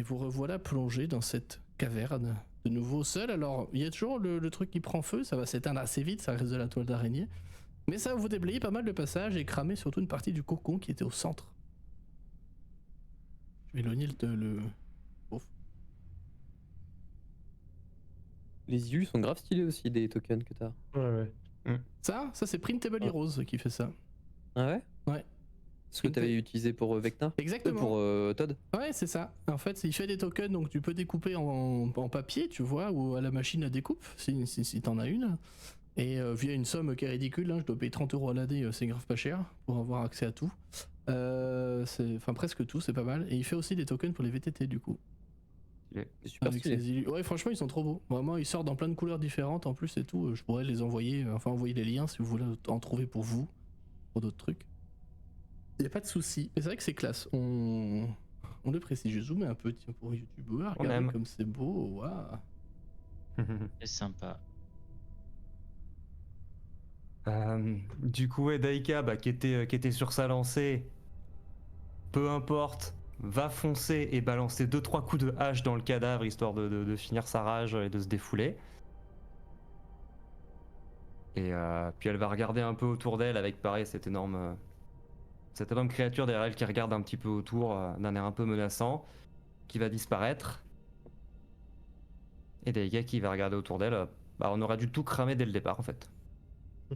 Et vous revoilà plongé dans cette caverne, de nouveau seul. Alors, il y a toujours le truc qui prend feu, ça va s'éteindre assez vite, ça reste de la toile d'araignée. Mais ça va vous déblayer pas mal de passages et cramer surtout une partie du cocon qui était au centre. Je vais éloigner le... Ouf. Les illus sont grave stylés aussi, des tokens que t'as. Ouais. Ça c'est Printable Heroes qui fait ça. Ah ouais? Ouais. Ce que t'avais utilisé pour Vecna? Exactement. Pour Todd? Ouais, c'est ça. En fait, il fait des tokens, donc tu peux découper en papier, tu vois, ou à la machine à découpe, si t'en as une. Et via une somme qui est ridicule, hein, je dois payer 30 € à l'année, c'est grave pas cher pour avoir accès à tout. Enfin, presque tout, c'est pas mal. Et il fait aussi des tokens pour les VTT du coup. C'est super stylé. Ouais, franchement, ils sont trop beaux. Vraiment, ils sortent dans plein de couleurs différentes en plus et tout. Je pourrais les envoyer, envoyer les liens si vous voulez en trouver pour vous, pour d'autres trucs. Y a pas de souci. Mais c'est vrai que c'est classe. On le précise. Je zoome un peu tiens, pour YouTubeur. Regardez comme c'est beau. Waouh. C'est sympa. Du coup, Daika, qui était sur sa lancée, peu importe, va foncer et balancer 2-3 coups de hache dans le cadavre histoire de finir sa rage et de se défouler. Et puis elle va regarder un peu autour d'elle avec pareil cette énorme créature derrière elle qui regarde un petit peu autour d'un air un peu menaçant, qui va disparaître. Et Daika qui va regarder autour d'elle. On aurait dû tout cramer dès le départ en fait.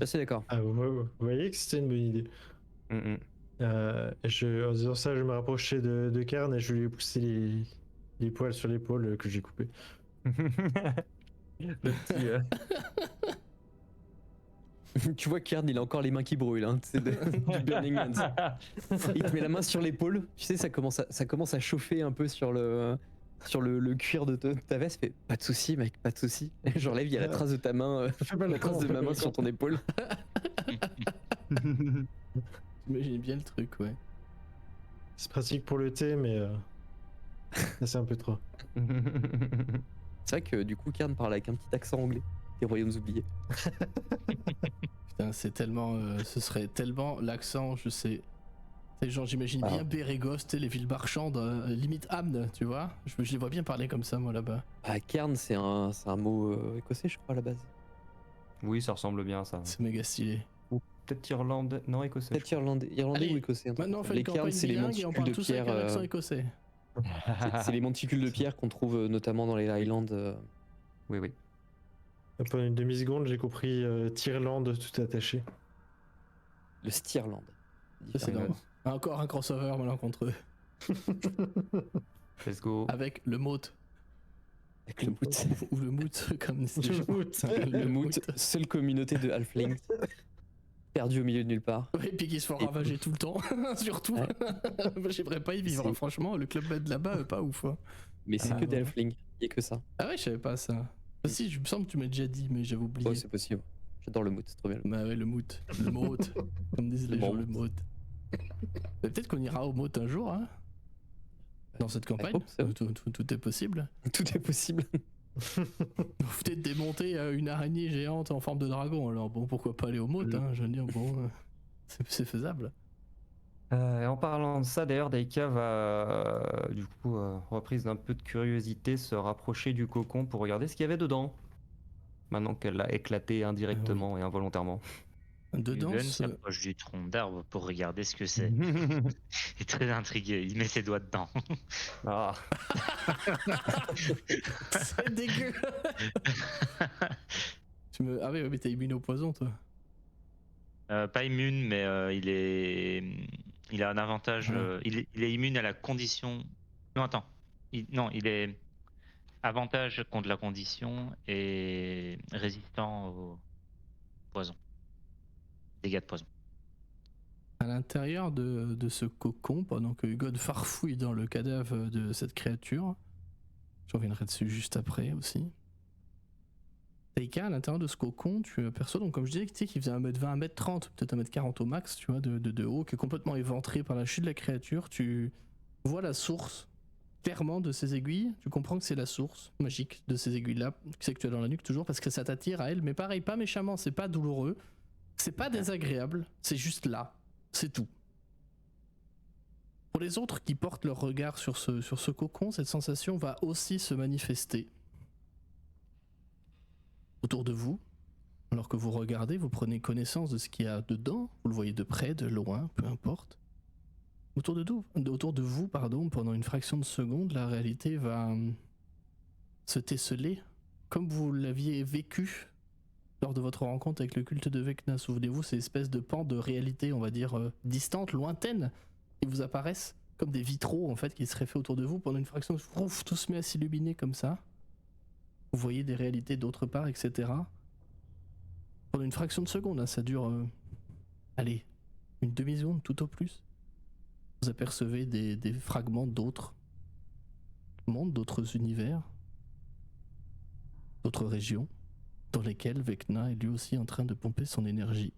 C'est d'accord. Ah, vous voyez que c'était une bonne idée. En disant ça, je me rapprochais de Karn et je lui ai poussé les poils sur l'épaule que j'ai coupé. Le petit, Tu vois Kern, il a encore les mains qui brûlent, hein, du Burning Hands. Il te met la main sur l'épaule, tu sais, ça commence à chauffer un peu sur le cuir de ta veste. Fait pas de soucis, mec, pas de soucis. J'enlève, il y a la trace de ta main, la trace de ma main sur ton épaule. J'imagine bien le truc, ouais. C'est pratique pour le thé, mais c'est un peu trop. C'est vrai que du coup, Kern parle avec un petit accent anglais des Royaumes oubliés. Putain, c'est tellement. Ce serait tellement l'accent, je sais. C'est genre, j'imagine bien Bérégos, les villes marchandes, limite Amn, tu vois. Je les vois bien parler comme ça, moi, là-bas. Ah, Kern, c'est un mot écossais, je crois, à la base. Oui, ça ressemble bien à ça. C'est méga stylé. Ou peut-être irlandais, non écossais. Peut-être irlandais ou écossais. Maintenant, on fait les une campagne c'est les bilingue et on monticules parle de tous avec pierre. un accent écossais. C'est les monticules de pierre qu'on trouve notamment dans les Highlands. Oui. Pendant une demi-seconde, j'ai compris Tyrland tout attaché. Le Stierland. Ça, c'est encore un crossover malencontreux. Let's go. Avec le mout. Avec le mout. Ou le mout, comme le mout, seule communauté de halflings. Perdu au milieu de nulle part. Ouais, et puis qui se font ravager tout le temps, surtout. Ouais. J'aimerais pas y vivre, franchement, le club med là-bas, pas ouf. Hein. Mais c'est que des halflings, il y a que ça. Ah ouais, je savais pas ça. Si, je me semble que tu m'as déjà dit, mais j'avais oublié. Ouais, c'est possible. J'adore le mout, c'est trop bien. Bah ouais, le mout. Le mout. Comme disent les gens, le mout. Peut-être qu'on ira au mout un jour, hein. Dans cette campagne. Tout est possible. Tout est possible. Vous peut-être démonter une araignée géante en forme de dragon, alors bon, pourquoi pas aller au mout, hein, je veux dire, bon, c'est faisable. En parlant de ça, d'ailleurs, Daika va, du coup, reprise d'un peu de curiosité, se rapprocher du cocon pour regarder ce qu'il y avait dedans. Maintenant qu'elle l'a éclaté indirectement et involontairement. Dedans, Uven s'approche du tronc d'arbre pour regarder ce que c'est. Il est très intrigué, il met ses doigts dedans. Ah. C'est dégueu. Ah oui, mais t'es immune au poison, toi. Pas immune, mais il a un avantage. Il est immune à la condition. Non, attends. Il est avantage contre la condition et résistant au poison. Dégâts de poison. À l'intérieur de ce cocon, pendant que Hugo farfouille dans le cadavre de cette créature, je reviendrai dessus juste après aussi. Daika, à l'intérieur de ce cocon, tu aperçois, donc comme je disais, qu'il faisait 1m20, 1m30, peut-être 1m40 au max, tu vois, de haut, qui est complètement éventré par la chute de la créature. Tu vois la source clairement de ces aiguilles, tu comprends que c'est la source magique de ces aiguilles-là, c'est que tu as dans la nuque toujours, parce que ça t'attire à elle, mais pareil, pas méchamment, c'est pas douloureux, c'est pas désagréable, c'est juste là, c'est tout. Pour les autres qui portent leur regard sur ce cocon, cette sensation va aussi se manifester autour de vous. Alors que vous regardez, vous prenez connaissance de ce qu'il y a dedans, vous le voyez de près, de loin, peu importe. Autour de vous, pendant une fraction de seconde, la réalité va se tesseler, comme vous l'aviez vécu lors de votre rencontre avec le culte de Vecna. Souvenez-vous, ces espèces de pans de réalité, on va dire, distantes, lointaines, qui vous apparaissent comme des vitraux, en fait, qui seraient faits autour de vous. Pendant une fraction, ouf, tout se met à s'illuminer comme ça. Vous voyez des réalités d'autre part, etc. Pendant une fraction de seconde, hein, ça dure, allez, une demi-seconde tout au plus. Vous apercevez des fragments d'autres mondes, d'autres univers, d'autres régions, dans lesquelles Vecna est lui aussi en train de pomper son énergie.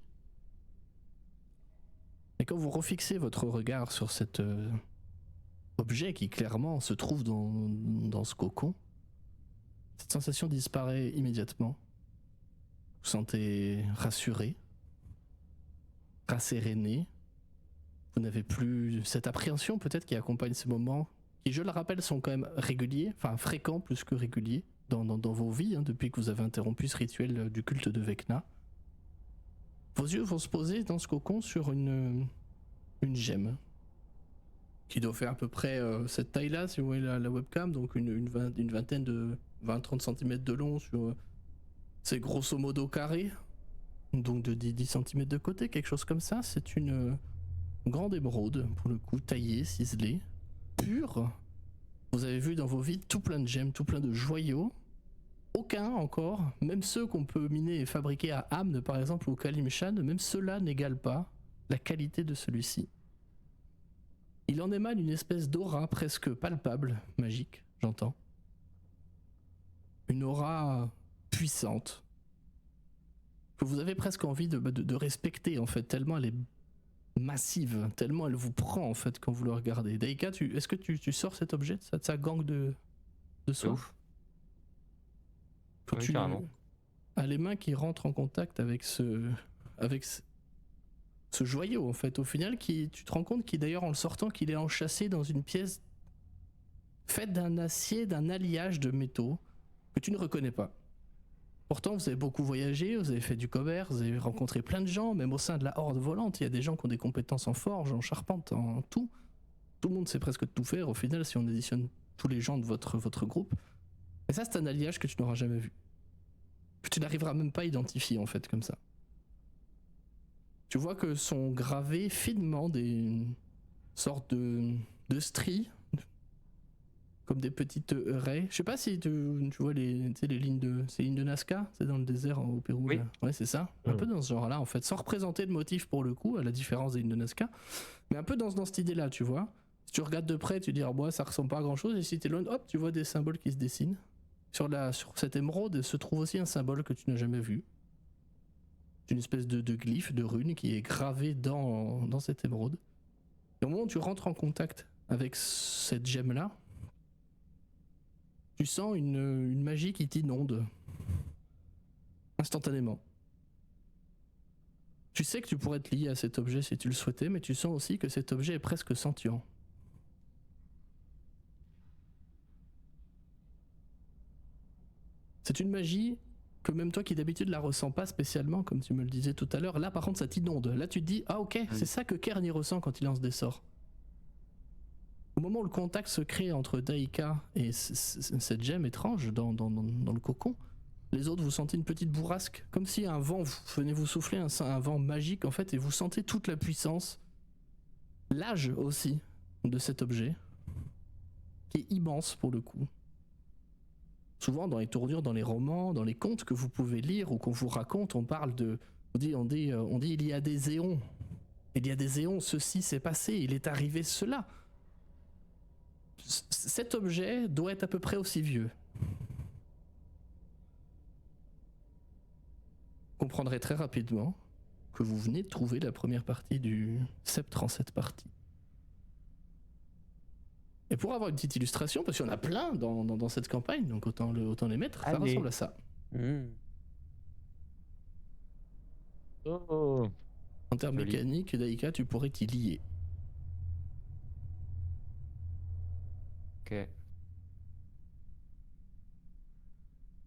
Et quand vous refixez votre regard sur cet objet qui clairement se trouve dans ce cocon, cette sensation disparaît immédiatement. Vous vous sentez rassuré, rasséréné. Vous n'avez plus cette appréhension peut-être qui accompagne ces moments, qui je le rappelle sont quand même réguliers, enfin fréquents plus que réguliers dans vos vies, hein, depuis que vous avez interrompu ce rituel du culte de Vecna. Vos yeux vont se poser dans ce cocon sur une gemme qui doit faire à peu près cette taille-là, si vous voyez la webcam, donc une vingtaine de 20-30 cm de long sur c'est grosso modo carré, donc de 10 cm de côté, quelque chose comme ça. C'est une grande émeraude, pour le coup, taillée, ciselée, pure. Vous avez vu dans vos vies tout plein de gemmes, tout plein de joyaux. Aucun encore, même ceux qu'on peut miner et fabriquer à Amn par exemple ou Kalimshan, même ceux-là n'égalent pas la qualité de celui-ci. Il en émane une espèce d'aura presque palpable, magique, j'entends. Une aura puissante, que vous avez presque envie de respecter en fait, tellement elle est massive, tellement elle vous prend en fait quand vous le regardez. Daika, est-ce que tu sors cet objet de sa gangue de soie? Quand Oui, tu carrément. as les mains qui rentrent en contact avec ce joyau en fait, au final, tu te rends compte qu'il d'ailleurs en le sortant qu'il est enchâssé dans une pièce faite d'un acier, d'un alliage de métaux que tu ne reconnais pas. Pourtant, vous avez beaucoup voyagé, vous avez fait du commerce, vous avez rencontré plein de gens, même au sein de la Horde volante, il y a des gens qui ont des compétences en forge, en charpente, en tout. Tout le monde sait presque tout faire, au final, si on additionne tous les gens de votre groupe. Et ça, c'est un alliage que tu n'auras jamais vu. Que tu n'arriveras même pas à identifier, en fait, comme ça. Tu vois que sont gravés finement des sortes de stries, comme des petites raies. Je sais pas si tu vois les lignes de Nazca, c'est dans le désert au Pérou. Oui. Là. Ouais, c'est ça. Un peu dans ce genre-là, en fait, sans représenter le motif pour le coup, à la différence des lignes de Nazca, mais un peu dans cette idée-là, tu vois. Si tu regardes de près, tu te dis ah bah ça ressemble pas à grand-chose, et si t'es loin, hop, tu vois des symboles qui se dessinent. Sur cette émeraude se trouve aussi un symbole que tu n'as jamais vu. C'est une espèce de glyphe, de rune qui est gravé dans cette émeraude. Et au moment où tu rentres en contact avec cette gemme-là, tu sens une magie qui t'inonde instantanément. Tu sais que tu pourrais être lié à cet objet si tu le souhaitais, mais tu sens aussi que cet objet est presque sentient. C'est une magie que même toi qui d'habitude la ressens pas spécialement, comme tu me le disais tout à l'heure, là par contre ça t'inonde. Là tu te dis, ah ok, c'est ça que Kern y ressent quand il lance des sorts. Au moment où le contact se crée entre Daika et cette gemme étrange dans le cocon, les autres vous sentez une petite bourrasque, comme si un vent venait vous souffler, un vent magique en fait, et vous sentez toute la puissance, l'âge aussi de cet objet, qui est immense pour le coup. Souvent dans les tournures, dans les romans, dans les contes que vous pouvez lire ou qu'on vous raconte, on parle on dit il y a des éons. Il y a des éons, ceci s'est passé, il est arrivé cela. Cet objet doit être à peu près aussi vieux. Vous comprendrez très rapidement que vous venez de trouver la première partie du sceptre en cette partie. Et pour avoir une petite illustration, parce qu'il y en a plein dans cette campagne, donc autant les mettre, ça ressemble à ça. Oh. En termes Joli. mécaniques, Daika, tu pourrais t'y lier. Ok.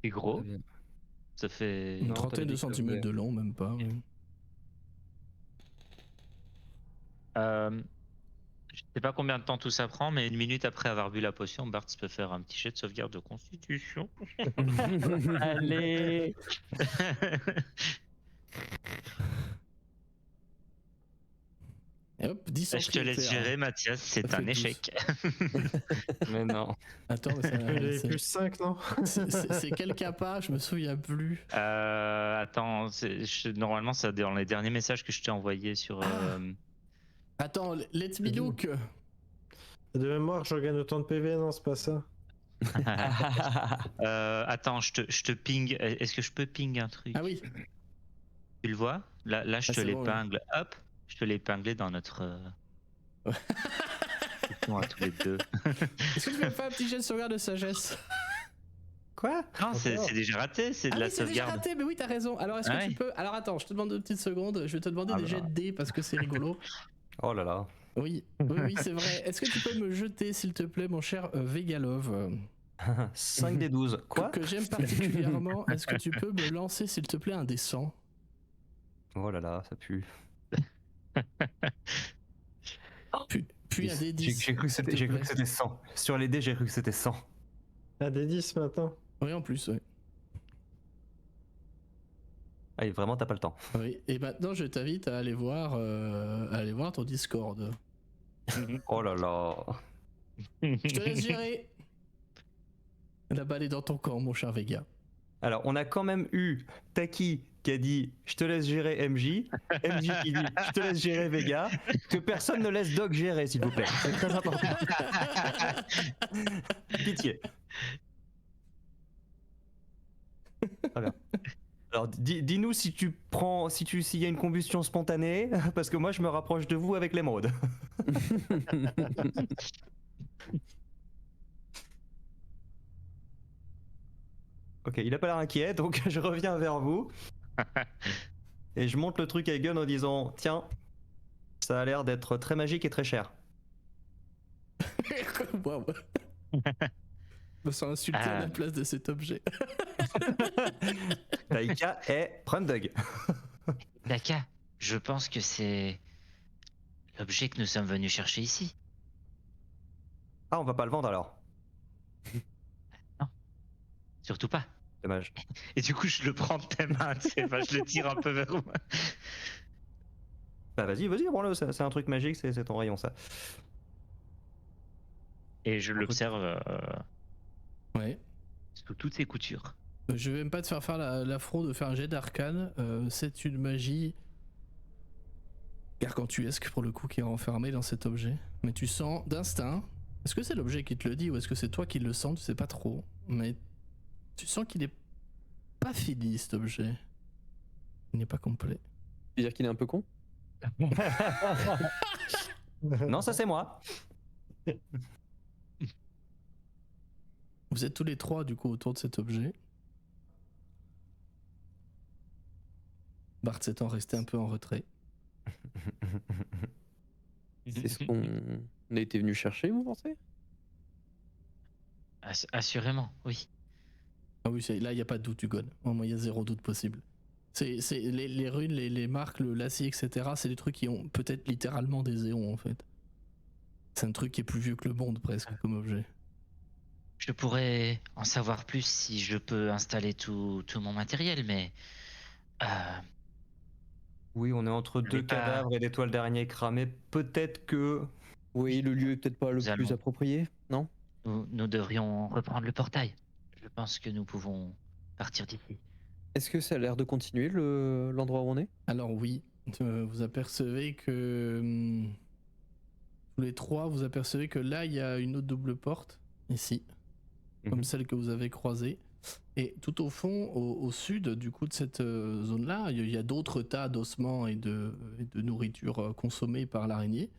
C'est gros. Très bien. Ça fait. Une Non, trentaine t'avais de dit que ça centimètres de faisait- long, même pas. Oui. Je sais pas combien de temps tout ça prend, mais 1 minute après avoir bu la potion, Bart peut faire un petit jet de sauvegarde de constitution. Allez. Et hop, 10 Je te laisse centimètres. gérer, Mathias, c'est Ça un fait 12. échec. Mais non. Attends, mais Il avait c'est- plus 5, non? c'est quel capa? Je me souviens plus. Attends, normalement, c'est dans les derniers messages que je t'ai envoyés sur. Attends, let me look. De mémoire, je regagne autant de PV, non, c'est pas ça. Attends, je te ping. Est-ce que je peux ping un truc? Ah oui. Tu le vois? Là, je Ah, te c'est bon, oui. l'épingle. Hop, je te l'ai épinglé dans notre. Question à tous les deux. Est-ce que tu peux me faire un petit jet de sauvegarde de sagesse? Quoi? Non, c'est déjà raté, c'est de Ah la oui, c'est déjà sauvegarde. raté, mais oui, t'as raison. Alors, est-ce que Ouais. tu peux. Alors, attends, je te demande 2 petites secondes. Je vais te demander Ah des là jets là. de dés parce que c'est rigolo. Oh là là. Oui, oui, c'est vrai. Est-ce que tu peux me jeter, s'il te plaît, mon cher Vegalov, 5 des 12. Quoi? que j'aime particulièrement. Est-ce que tu peux me lancer, s'il te plaît, un des 100? Oh là là, ça pue. Puis un des J'ai 10. cru que s'il te c'était j'ai cru plaît. que c'était 100. Sur les dés, j'ai cru que c'était 100. Ah, des 10 maintenant. Oui, en plus, oui. Ah, vraiment, t'as pas le temps. Oui. Et maintenant, je t'invite à aller voir ton Discord. Oh là là. Je te laisse gérer. La balle est dans ton camp, mon cher Vega. Alors, on a quand même eu Taki qui a dit je te laisse gérer MJ, MJ qui dit je te laisse gérer Vega, que personne ne laisse Doc gérer, s'il vous plaît. C'est très important. Pitié. Très bien. Alors, dis-nous si s'il y a une combustion spontanée, parce que moi je me rapproche de vous avec l'émeraude. Ok, il a pas l'air inquiet, donc je reviens vers vous. Et je monte le truc à Gun en disant tiens, ça a l'air d'être très magique et très cher. Waouh. Je me sens insulté à la place de cet objet. Taika est Prundug. Daka, je pense que c'est l'objet que nous sommes venus chercher ici. Ah, on va pas le vendre alors. Surtout pas. Dommage. Et du coup, je le prends de tes mains, tu sais, je le tire un peu vers moi. Bah vas-y, prends-le, c'est un truc magique, c'est ton rayon ça. Et je l'observe Ouais. sous toutes ses coutures. Je vais même pas te faire l'affront de faire un jet d'arcane. C'est une magie gargantuesque pour le coup qui est renfermée dans cet objet. Mais tu sens d'instinct. Est-ce que c'est l'objet qui te le dit ou est-ce que c'est toi qui le sens? Tu sais pas trop. Mais tu sens qu'il est pas fini cet objet. Il n'est pas complet. Tu veux dire qu'il est un peu con? Non, ça c'est moi. Vous êtes tous les trois du coup autour de cet objet. Bart s'étant resté un peu en retrait. C'est ce qu'on a été venu chercher, vous pensez? Assurément, oui. Ah oui, là il n'y a pas de doute, Hugon. Moi il y a zéro doute possible. C'est les runes, les marques, l'acier, etc. C'est des trucs qui ont peut-être littéralement des éons en fait. C'est un truc qui est plus vieux que le monde presque comme objet. Je pourrais en savoir plus si je peux installer tout mon matériel, mais Oui, on est entre deux pas- cadavres et des toiles d'araignée cramées. Peut-être que. Oui, le lieu est peut-être pas le Nous plus allons- approprié, non? nous devrions reprendre le portail. Je pense que nous pouvons partir d'ici. Est-ce que ça a l'air de continuer l'endroit où on est? Alors oui, vous apercevez que tous les trois, vous apercevez que là il y a une autre double porte ici, comme celle que vous avez croisée. Et tout au fond, au sud du coup de cette zone-là, il y a d'autres tas d'ossements et de nourriture consommée par l'araignée.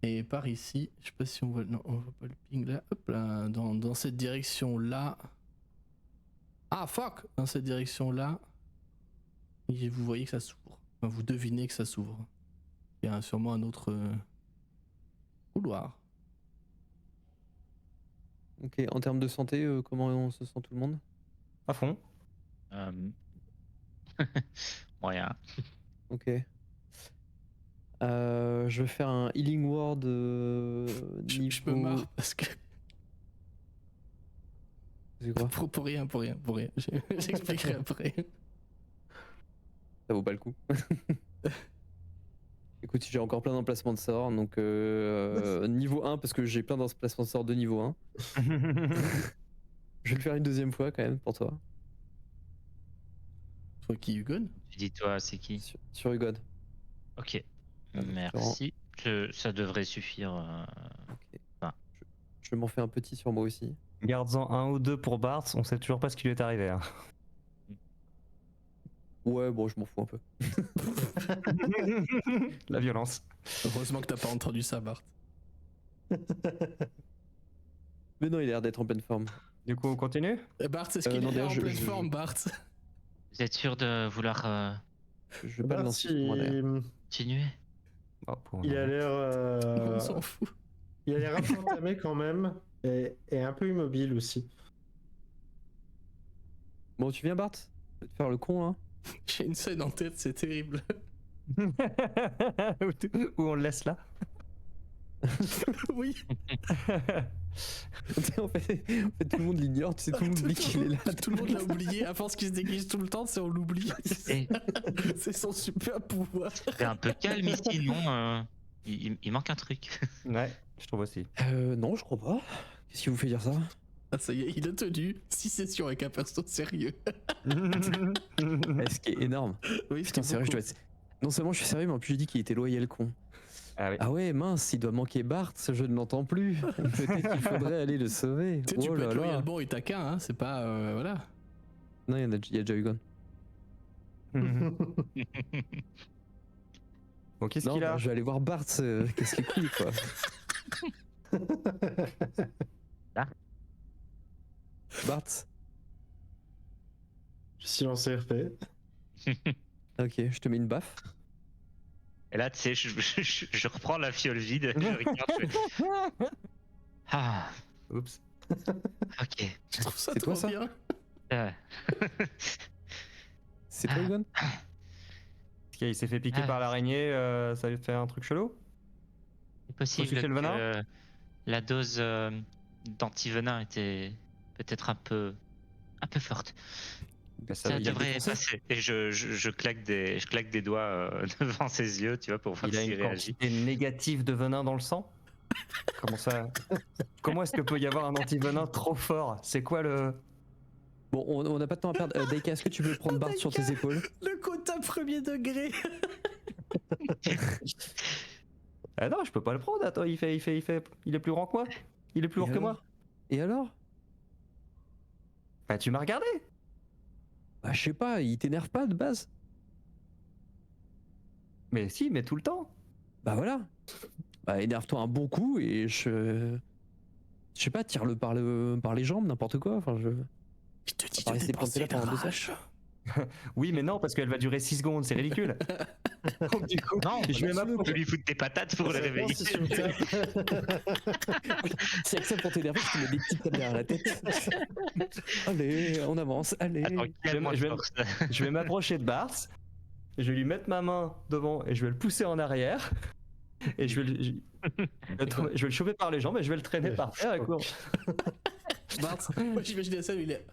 Et par ici, je sais pas si on voit, non, on voit pas le ping là. Hop là, dans cette direction-là. Ah fuck, dans cette direction-là. Et vous voyez que ça s'ouvre. Enfin, vous devinez que ça s'ouvre. Il y a sûrement un autre couloir. Ok, en termes de santé, comment on se sent tout le monde? À fond. Euh, Moyen. Ok. Je vais faire un Healing Word Je niveau... me marre parce que. C'est quoi? Pour rien. J'expliquerai après. Ça vaut pas le coup. Écoute, j'ai encore plein d'emplacements de sorts, donc niveau 1, parce que j'ai plein d'emplacements de sorts de niveau 1. Je vais le faire une deuxième fois quand même pour toi. Toi qui, Hugon? Tu dis toi, c'est qui? Sur Hugon. Ok. Ah, donc, Merci. Ça devrait suffire. Ok. Ah. Je m'en fais un petit sur moi aussi. Garde-en un ou deux pour Bart, on sait toujours pas ce qui lui est arrivé. Hein. Ouais, bon, je m'en fous un peu. La violence. Heureusement que t'as pas entendu ça, Bart. Mais non, il a l'air d'être en pleine forme. Du coup, on continue? Bart, est-ce qu'il non, est d'ailleurs, en je- pleine je- forme, Bart? Vous êtes sûr de vouloir Je vais pas le Bart, lancer sur moi derrière. continuer? Oh, pour il a un- l'air. On s'en fout. Il a l'air un peu entamé quand même. Et un peu immobile aussi. Bon, tu viens, Bart? Je vais te faire le con, hein. J'ai une scène en tête, c'est terrible. Où on le laisse là? Oui. En fait, tout le monde l'ignore, tu sais, tout le monde oublie qu'il est là. Tout le monde l'a oublié. À force qu'il se déguise tout le temps, c'est on l'oublie. Eh, C'est son super pouvoir. t'es un peu calme ici, non il manque un truc. Ouais, je trouve aussi. Non, je crois pas. Qu'est-ce qui vous fait dire ça? Ah, ça y est, il a tenu 6 sessions avec un perso sérieux. Ce qui est énorme. Oui, Putain, c'est vrai, je dois être... Non seulement je suis sérieux, mais en plus j'ai dit qu'il était loyal con. Ah oui. Ah ouais, mince, il doit manquer Bart, je ne l'entends plus. Peut-être qu'il faudrait aller le sauver. Tu sais, tu Oh peux là être là. loyal bon et taquin, hein, c'est pas. Voilà. Non, il y a déjà eu Gon. Bon, qu'est-ce Non, qu'il a? bah, je vais aller voir Bart, qu'est-ce qu'il couille, quoi. Là Bart. Silence RP. Ok, je te mets une baffe. Et là, tu sais, je reprends la fiole vide, je regarde, je fais, Ah, Oups. ok. Je trouve ça C'est trop toi, ça bien. Euh, C'est toi, Gon? Il s'est fait piquer Ah. par l'araignée, ça lui fait un truc chelou? C'est possible sucer le que venin la dose d'antivenin était peut-être un peu forte. Bah, Ça il a devrait défoncé. passer. Et je claque des doigts devant ses yeux, tu vois, pour voir Il a s'il une réagit. quantité négative de venin dans le sang? Comment ça? Comment est-ce que peut y avoir un antivenin trop fort? C'est quoi le... Bon, on n'a pas de temps à perdre. Daika, est-ce que tu peux prendre Bart sur tes épaules? Le quota premier degré. Ah non, je peux pas le prendre. Attends, il est plus grand que moi. Il est plus lourd que moi. Et alors? Bah tu m'as regardé. Bah, je sais pas, il t'énerve pas de base? Mais si, mais tout le temps. Bah voilà. Bah énerve-toi un bon coup et je sais pas, tire-le par les jambes, n'importe quoi. Enfin, Il te dit va pas de rester planté dépenser là la pendant 2 heures. rage. Oui, mais non, parce qu'elle va durer 6 secondes, c'est ridicule. Donc, du coup, Non, je vais je m'approcher. lui foutre des patates pour le Ça réveiller. pense si tu me tapes. Si avec ça pour t'énerver, je te mets des petites tapes derrière la tête. Allez, on avance, allez. Attends, calme-moi, je vais- force. Je vais m'approcher de Bart. Je vais lui mettre ma main devant et je vais le pousser en arrière. Et je vais le choper par les jambes et je vais le traîner par terre. Et court. Bart, moi j'imagine la scène où il est.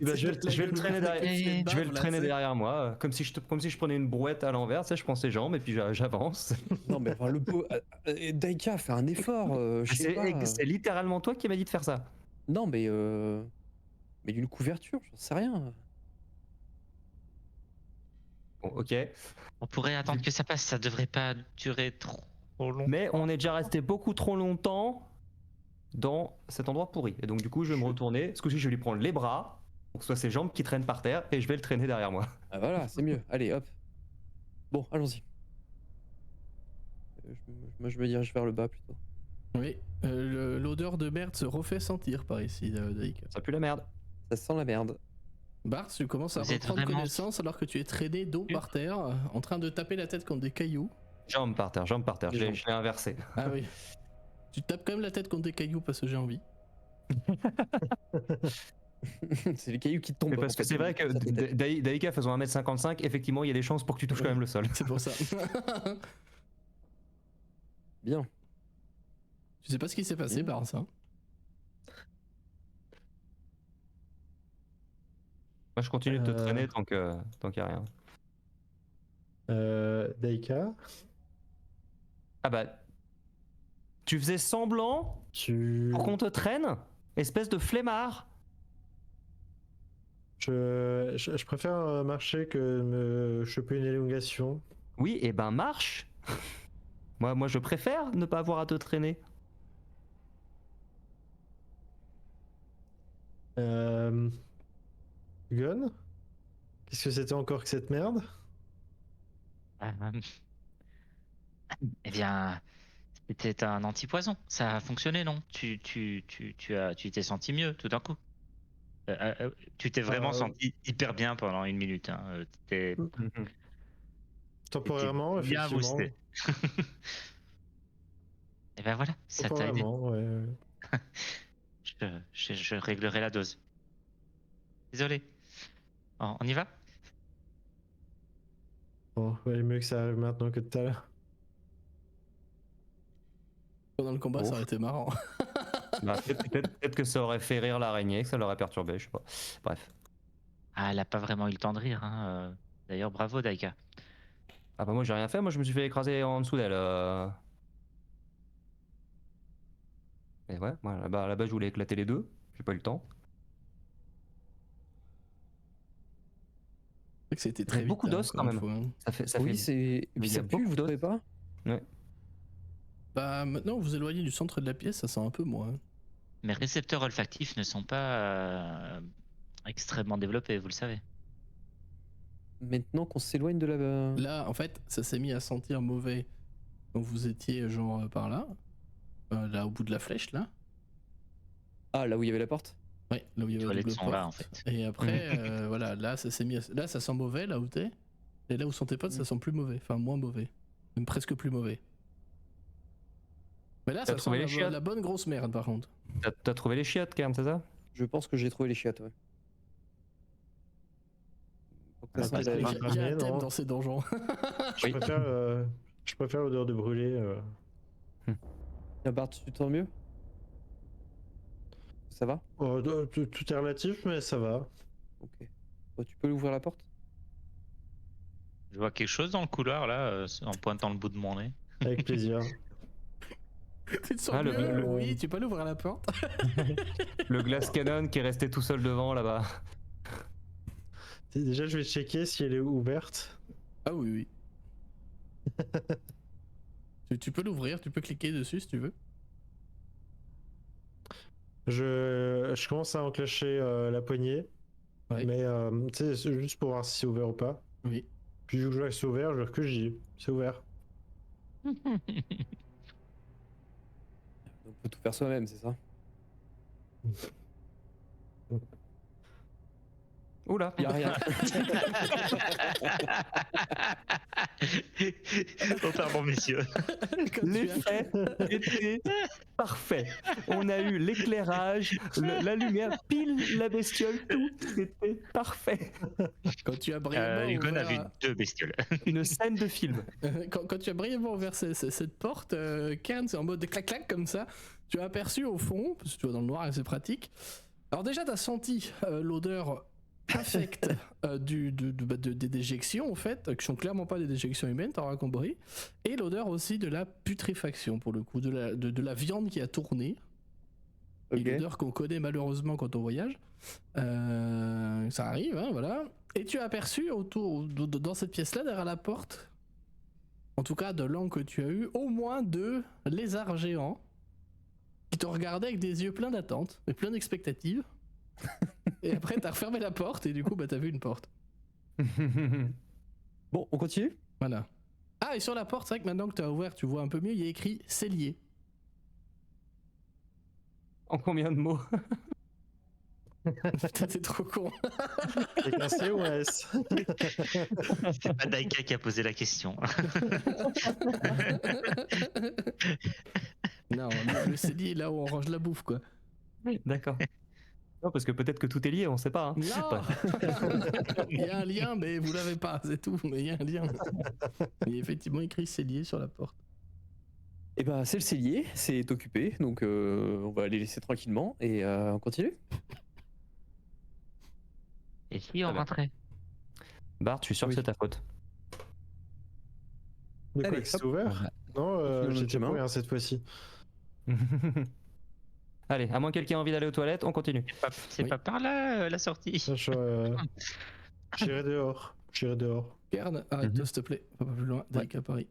Bah, je vais le traîner derrière. Je vais le traîner derrière. derrière moi, comme si je prenais une brouette à l'envers, tu sais, je prends ses jambes et puis j'avance. Non mais enfin, le pot. Daika, fais un effort. Je sais pas. C'est littéralement toi qui m'as dit de faire ça. Non mais d'une couverture, j'en sais rien. Bon, ok. On pourrait attendre que ça passe, ça devrait pas durer trop longtemps. Mais on est déjà resté beaucoup trop longtemps dans cet endroit pourri. Et donc du coup, je vais me retourner. Ce coup-ci, je vais lui prendre les bras, pour que ce soit ses jambes qui traînent par terre, et je vais le traîner derrière moi. Ah voilà, c'est mieux. Allez, hop. Bon, allons-y. Moi, je me dirige vers le bas plutôt. Oui, l'odeur de merde se refait sentir par ici, Daika. Ça pue la merde. Ça sent la merde. Bart, tu commences à Vous êtes reprendre vraiment- connaissance alors que tu es traîné dos par terre, en train de taper la tête contre des cailloux. Jambes par terre, je l'ai inversé. Ah oui. Tu tapes quand même la tête contre des cailloux parce que j'ai envie. C'est les cailloux qui tombent. Mais parce en que fait, c'est vrai que sur ta tête. Daïka faisant 1m55, effectivement, il y a des chances pour que tu touches quand même le sol. C'est pour ça. Bien. Je sais pas ce qui s'est passé par ça. Moi, je continue de te traîner tant qu'il n'y a rien. Daika, Ah bah. Tu faisais semblant pour qu'on te traîne? Espèce de flemmard. Je préfère marcher que me choper une élongation. Oui, et ben marche. Moi, je préfère ne pas avoir à te traîner. Gun, qu'est-ce que c'était encore que cette merde? Eh bien, c'était un antipoison. Ça a fonctionné, non? Tu t'es senti mieux tout d'un coup. Tu t'es vraiment senti hyper bien pendant une minute. Hein. T'étais Temporairement, bien effectivement. boosté. Et ben voilà, ça t'a aidé. Temporairement, ouais. Je réglerai la dose. Désolé. On y va? Bon, ouais, mieux que ça arrive maintenant que tout à l'heure. Pendant le combat, Bon. ça aurait été marrant. Bah, peut-être que ça aurait fait rire l'araignée, que ça l'aurait perturbé, je sais pas. Bref. Ah, elle a pas vraiment eu le temps de rire. Hein. D'ailleurs, bravo Daika. Ah bah moi j'ai rien fait, moi je me suis fait écraser en dessous d'elle. Et ouais, moi là-bas je voulais éclater les deux, j'ai pas eu le temps. C'est vrai que c'était Ça très fait vite. beaucoup d'os, encore quand une même. fois. Ça Oui, fait... c'est. Et il puis y a ça pue, beaucoup vous d'os. trouvez pas? Bah maintenant, vous vous éloignez du centre de la pièce, ça sent un peu moins. Mes récepteurs olfactifs ne sont pas extrêmement développés, vous le savez. Maintenant qu'on s'éloigne de la. Là, en fait, ça s'est mis à sentir mauvais quand vous étiez genre par là. Là, au bout de la flèche, là. Ah, là où il y avait la porte? Ouais, là où il y Les avait la toilettes double sont porte. là, en fait. Et après, voilà, là, ça s'est mis. Là, ça sent mauvais, là où t'es. Et là où sont tes potes, ça sent plus mauvais. Enfin, moins mauvais. Même presque plus mauvais. Mais là, T'as ça trouvé sent les chiottes la bonne grosse merde, par contre. T'as trouvé les chiottes, Kern, c'est ça? Je pense que j'ai trouvé les chiottes, ouais. Donc ça, Ah, c'est parce la- que Il y a, j'ai il y a un ramené, thème non. dans ces donjons. Je préfère l'odeur de brûlé. Ah, Bart, tu te sens mieux? Ça va? Oh, tout est relatif, mais ça va. Ok. Bon, tu peux ouvrir la porte? Je vois quelque chose dans le couloir, là, en pointant le bout de mon nez. Avec plaisir. Tu te sens Ah, mieux? Oui, tu peux aller ouvrir la porte. Le glass cannon qui est resté tout seul devant là-bas. Déjà, je vais checker si elle est ouverte. Ah oui, oui. Tu peux l'ouvrir, tu peux cliquer dessus si tu veux. Je commence à enclencher la poignée. Ouais. Mais tu sais, c'est juste pour voir si c'est ouvert ou pas. Oui. Puis je vois que c'est ouvert, je recule, je dis c'est ouvert. On peut tout faire soi-même, c'est ça? Oula. Y a rien. Oh, pardon, messieurs. Quand tu as- L'effet était parfait. On a eu l'éclairage, la lumière, pile la bestiole, tout était parfait. Quand tu as brièvement Hugon a vu ouvert, 2 bestioles. Une scène de film. quand tu as brièvement ouvert cette porte, Kern, c'est en mode clac-clac comme ça. Tu as aperçu au fond, parce que tu vois dans le noir et c'est pratique. Alors déjà, tu as senti l'odeur infecte des déjections, en fait, qui sont clairement pas des déjections humaines, t'auras compris. Et l'odeur aussi de la putréfaction, pour le coup, de la viande qui a tourné. Et Ok. l'odeur qu'on connaît malheureusement quand on voyage. Ça arrive, hein, voilà. Et tu as aperçu dans cette pièce-là, derrière la porte, en tout cas de l'angle que tu as eu, au moins 2 lézards géants qui te regardaient avec des yeux pleins d'attente et pleins d'expectatives. Et après, t'as refermé la porte et du coup, bah, t'as vu une porte. Bon, on continue? Voilà. Ah, et sur la porte, c'est vrai que maintenant que t'as ouvert, tu vois un peu mieux, il y a écrit cellier. En combien de mots? Putain, t'es trop con. Avec un C ou un S? C'est pas Daika qui a posé la question. Non, le cellier est là où on range la bouffe, quoi. D'accord. Non, parce que peut-être que tout est lié, on sait pas. Hein. Non. Il y a un lien, mais vous l'avez pas, c'est tout. Mais il y a un lien. Il y a effectivement écrit cellier sur la porte. Et bah, c'est le cellier, c'est occupé, donc on va les laisser tranquillement et on continue. Et si on Ah bah. rentrait? Bart, je suis sûr Oui. que c'est ta faute. De quoi Allez, que c'est hop. ouvert? Non, Continue notre j'étais chemin. pour rien cette fois-ci. Allez, à moins que quelqu'un ait envie d'aller aux toilettes, on continue. C'est Oui. pas par là la sortie. J'irai dehors. J'irai dehors. Kern, arrête-toi s'il te plaît, pas plus loin, Daika Paris.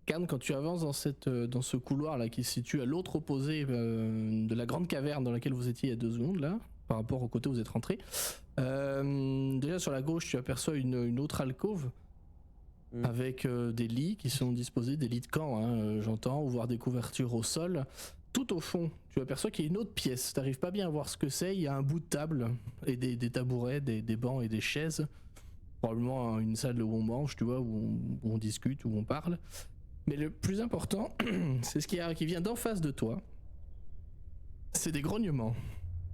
Kern, quand tu avances dans ce couloir là qui se situe à l'autre opposé de la grande caverne dans laquelle vous étiez il y a 2 secondes là, par rapport au côté où vous êtes rentré, déjà sur la gauche tu aperçois une autre alcôve avec des lits qui sont disposés, des lits de camp, hein, j'entends, ou voire des couvertures au sol. Tout au fond, tu aperçois qu'il y a une autre pièce. T'arrives pas bien à voir ce que c'est. Il y a un bout de table et des tabourets, des bancs et des chaises. Probablement une salle où on mange, tu vois, où on discute, où on parle. Mais le plus important, c'est ce qui vient d'en face de toi. C'est des grognements.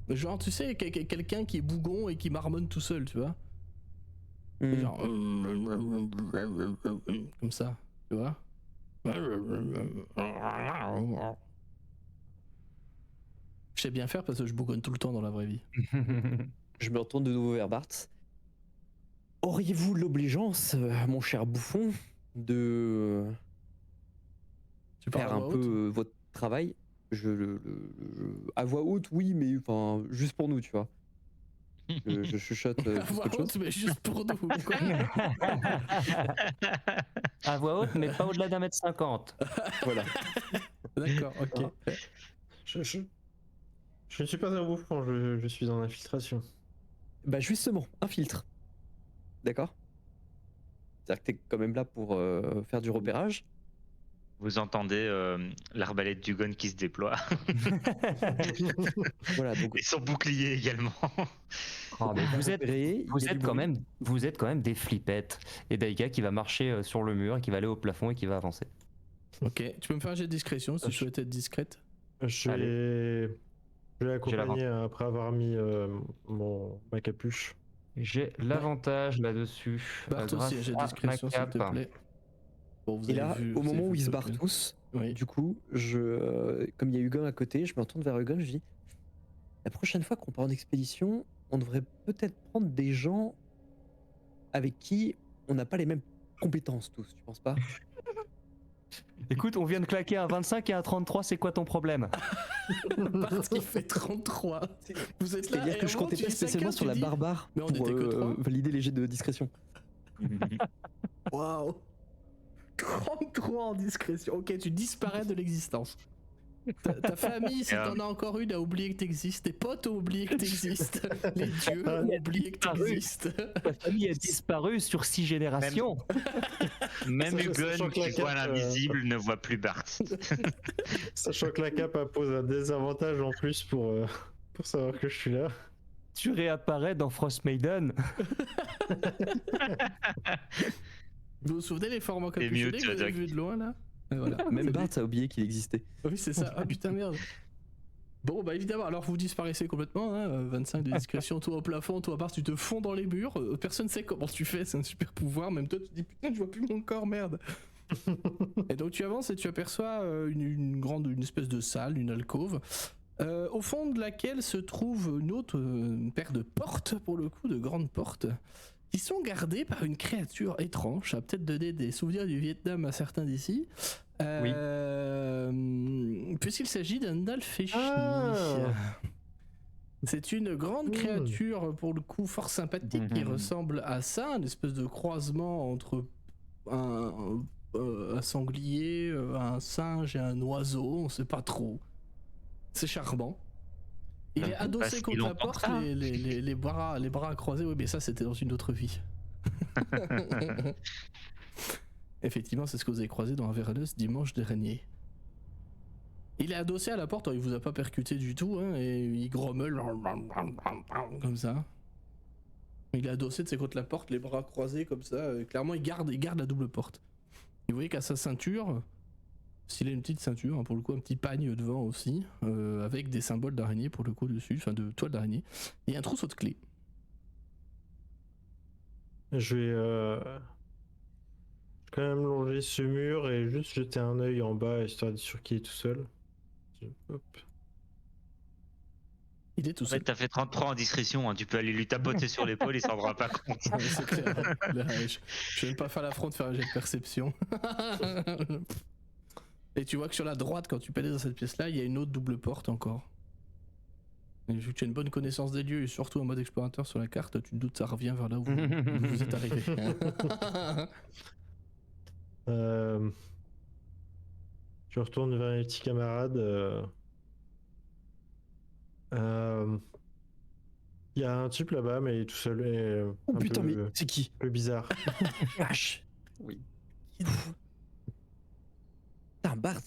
Genre, tu sais, quelqu'un qui est bougon et qui marmonne tout seul, tu vois. Genre... Comme ça, tu vois. Je sais bien faire parce que je bougonne tout le temps dans la vraie vie. Je me retourne de nouveau vers Bart. Auriez-vous l'obligeance, mon cher bouffon, de Tu parles faire à un voix peu haute votre travail? À voix haute, oui, mais enfin, juste pour nous, tu vois. Je chuchote À juste voix autre chose. haute, mais juste pour nous. Quoi. À voix haute, mais pas au-delà d'1m50. Voilà. D'accord, ok. Je ne suis pas un bouffon, je suis en infiltration. Bah justement, un filtre. D'accord? C'est-à-dire que t'es quand même là pour faire du repérage. Vous entendez l'arbalète du gun qui se déploie. Voilà, donc Et son bouclier également. Oh, mais vous êtes repérer, il y a du bruit. vous êtes quand même des flippettes. Et Daika qui va marcher sur le mur, qui va aller au plafond et qui va avancer. Ok, tu peux me faire un jet de discrétion si tu souhaites être discrète. Je vais accompagner l'avance. après avoir mis ma capuche. J'ai l'avantage là-dessus. Bart aussi, un jet de grâce à ma discrétion s'il te cape. plaît. Bon, vous Et avez là, vu, au vous avez moment où vu ils se le barrent token. tous, Oui. du coup, comme il y a Hugon à côté, je me retourne vers Hugon, je dis la prochaine fois qu'on part en expédition, on devrait peut-être prendre des gens avec qui on n'a pas les mêmes compétences tous, tu penses pas? Écoute, on vient de claquer un 25 et un 33, c'est quoi ton problème? Bart qui fait 33. Vous êtes là. C'est-à-dire et que à je un moment, comptais tu pas dis spécialement 50, sur tu la dis, barbare mais on pour était que trois. valider les jets de discrétion. Waouh. 33 en discrétion. Ok, tu disparais de l'existence. Ta famille, si t'en as encore une, a oublié que t'existes. Tes potes ont oublié que t'existes. Les dieux ont oublié que t'existes. Ta famille a disparu sur 6 générations. Même Sachant Hugon que la qui voit cape, l'invisible ne voit plus Bart. Sachant que la cape impose un désavantage en plus pour savoir que je suis là. Tu réapparais dans Frost Maiden. Vous vous souvenez les formes Et capuchonnés mieux, que vous avez Jack. vus de loin là? Et voilà. Même C'est Bart lui. a oublié qu'il existait. Oui, c'est ça. Ah putain, merde. Bon, bah évidemment, alors vous disparaissez complètement. Hein, 25 de discrétion, toi au plafond, toi à part, tu te fonds dans les murs. Personne sait comment tu fais, c'est un super pouvoir. Même toi, tu te dis putain, je vois plus mon corps, merde. Et donc tu avances et tu aperçois une espèce de salle, une alcôve. Au fond de laquelle se trouve une autre paire de portes, pour le coup, de grandes portes, qui sont gardées par une créature étrange. Ça a peut-être donné des souvenirs du Vietnam à certains d'ici. Puisqu'il s'agit d'un Alféchi. Ah. C'est une grande créature, pour le coup, fort sympathique, qui ressemble à ça, une espèce de croisement entre un sanglier, un singe et un oiseau, on sait pas trop. C'est charmant. Il est adossé contre la porte, les bras croisés. Oui, mais ça, c'était dans une autre vie. Effectivement, c'est ce que vous avez croisé dans Avernus dimanche dernier. Il est adossé à la porte, il vous a pas percuté du tout, hein, et il grommelle comme ça. Il est adossé de ses contre la porte, les bras croisés comme ça. Clairement, il garde la double porte. Et vous voyez qu'à sa ceinture, stylé une petite ceinture, hein, pour le coup, un petit pagne devant aussi, avec des symboles d'araignée pour le coup dessus, enfin de toile d'araignée, et un trousseau de clés. Je vais quand même longer ce mur et juste jeter un œil en bas histoire d'être sûr qu'il est tout seul. Hop. Il est tout En fait, seul. t'as fait 33 en discrétion, hein. Tu peux aller lui tapoter sur l'épaule, il s'en rendra pas compte. Ouais, c'est clair. Là, je vais même pas faire l'affront de faire un jet de perception. Et tu vois que sur la droite, quand tu pénètres dans cette pièce-là, il y a une autre double porte encore. Et vu que tu as une bonne connaissance des lieux et surtout en mode explorateur sur la carte, tu te doutes ça revient vers là où vous êtes arrivé. Je retourne vers mes petits camarades. Il y a un type là-bas, mais il est tout seul et Oh un putain, peu, mais c'est qui? un peu bizarre. Vache. Oui. Putain, Bart.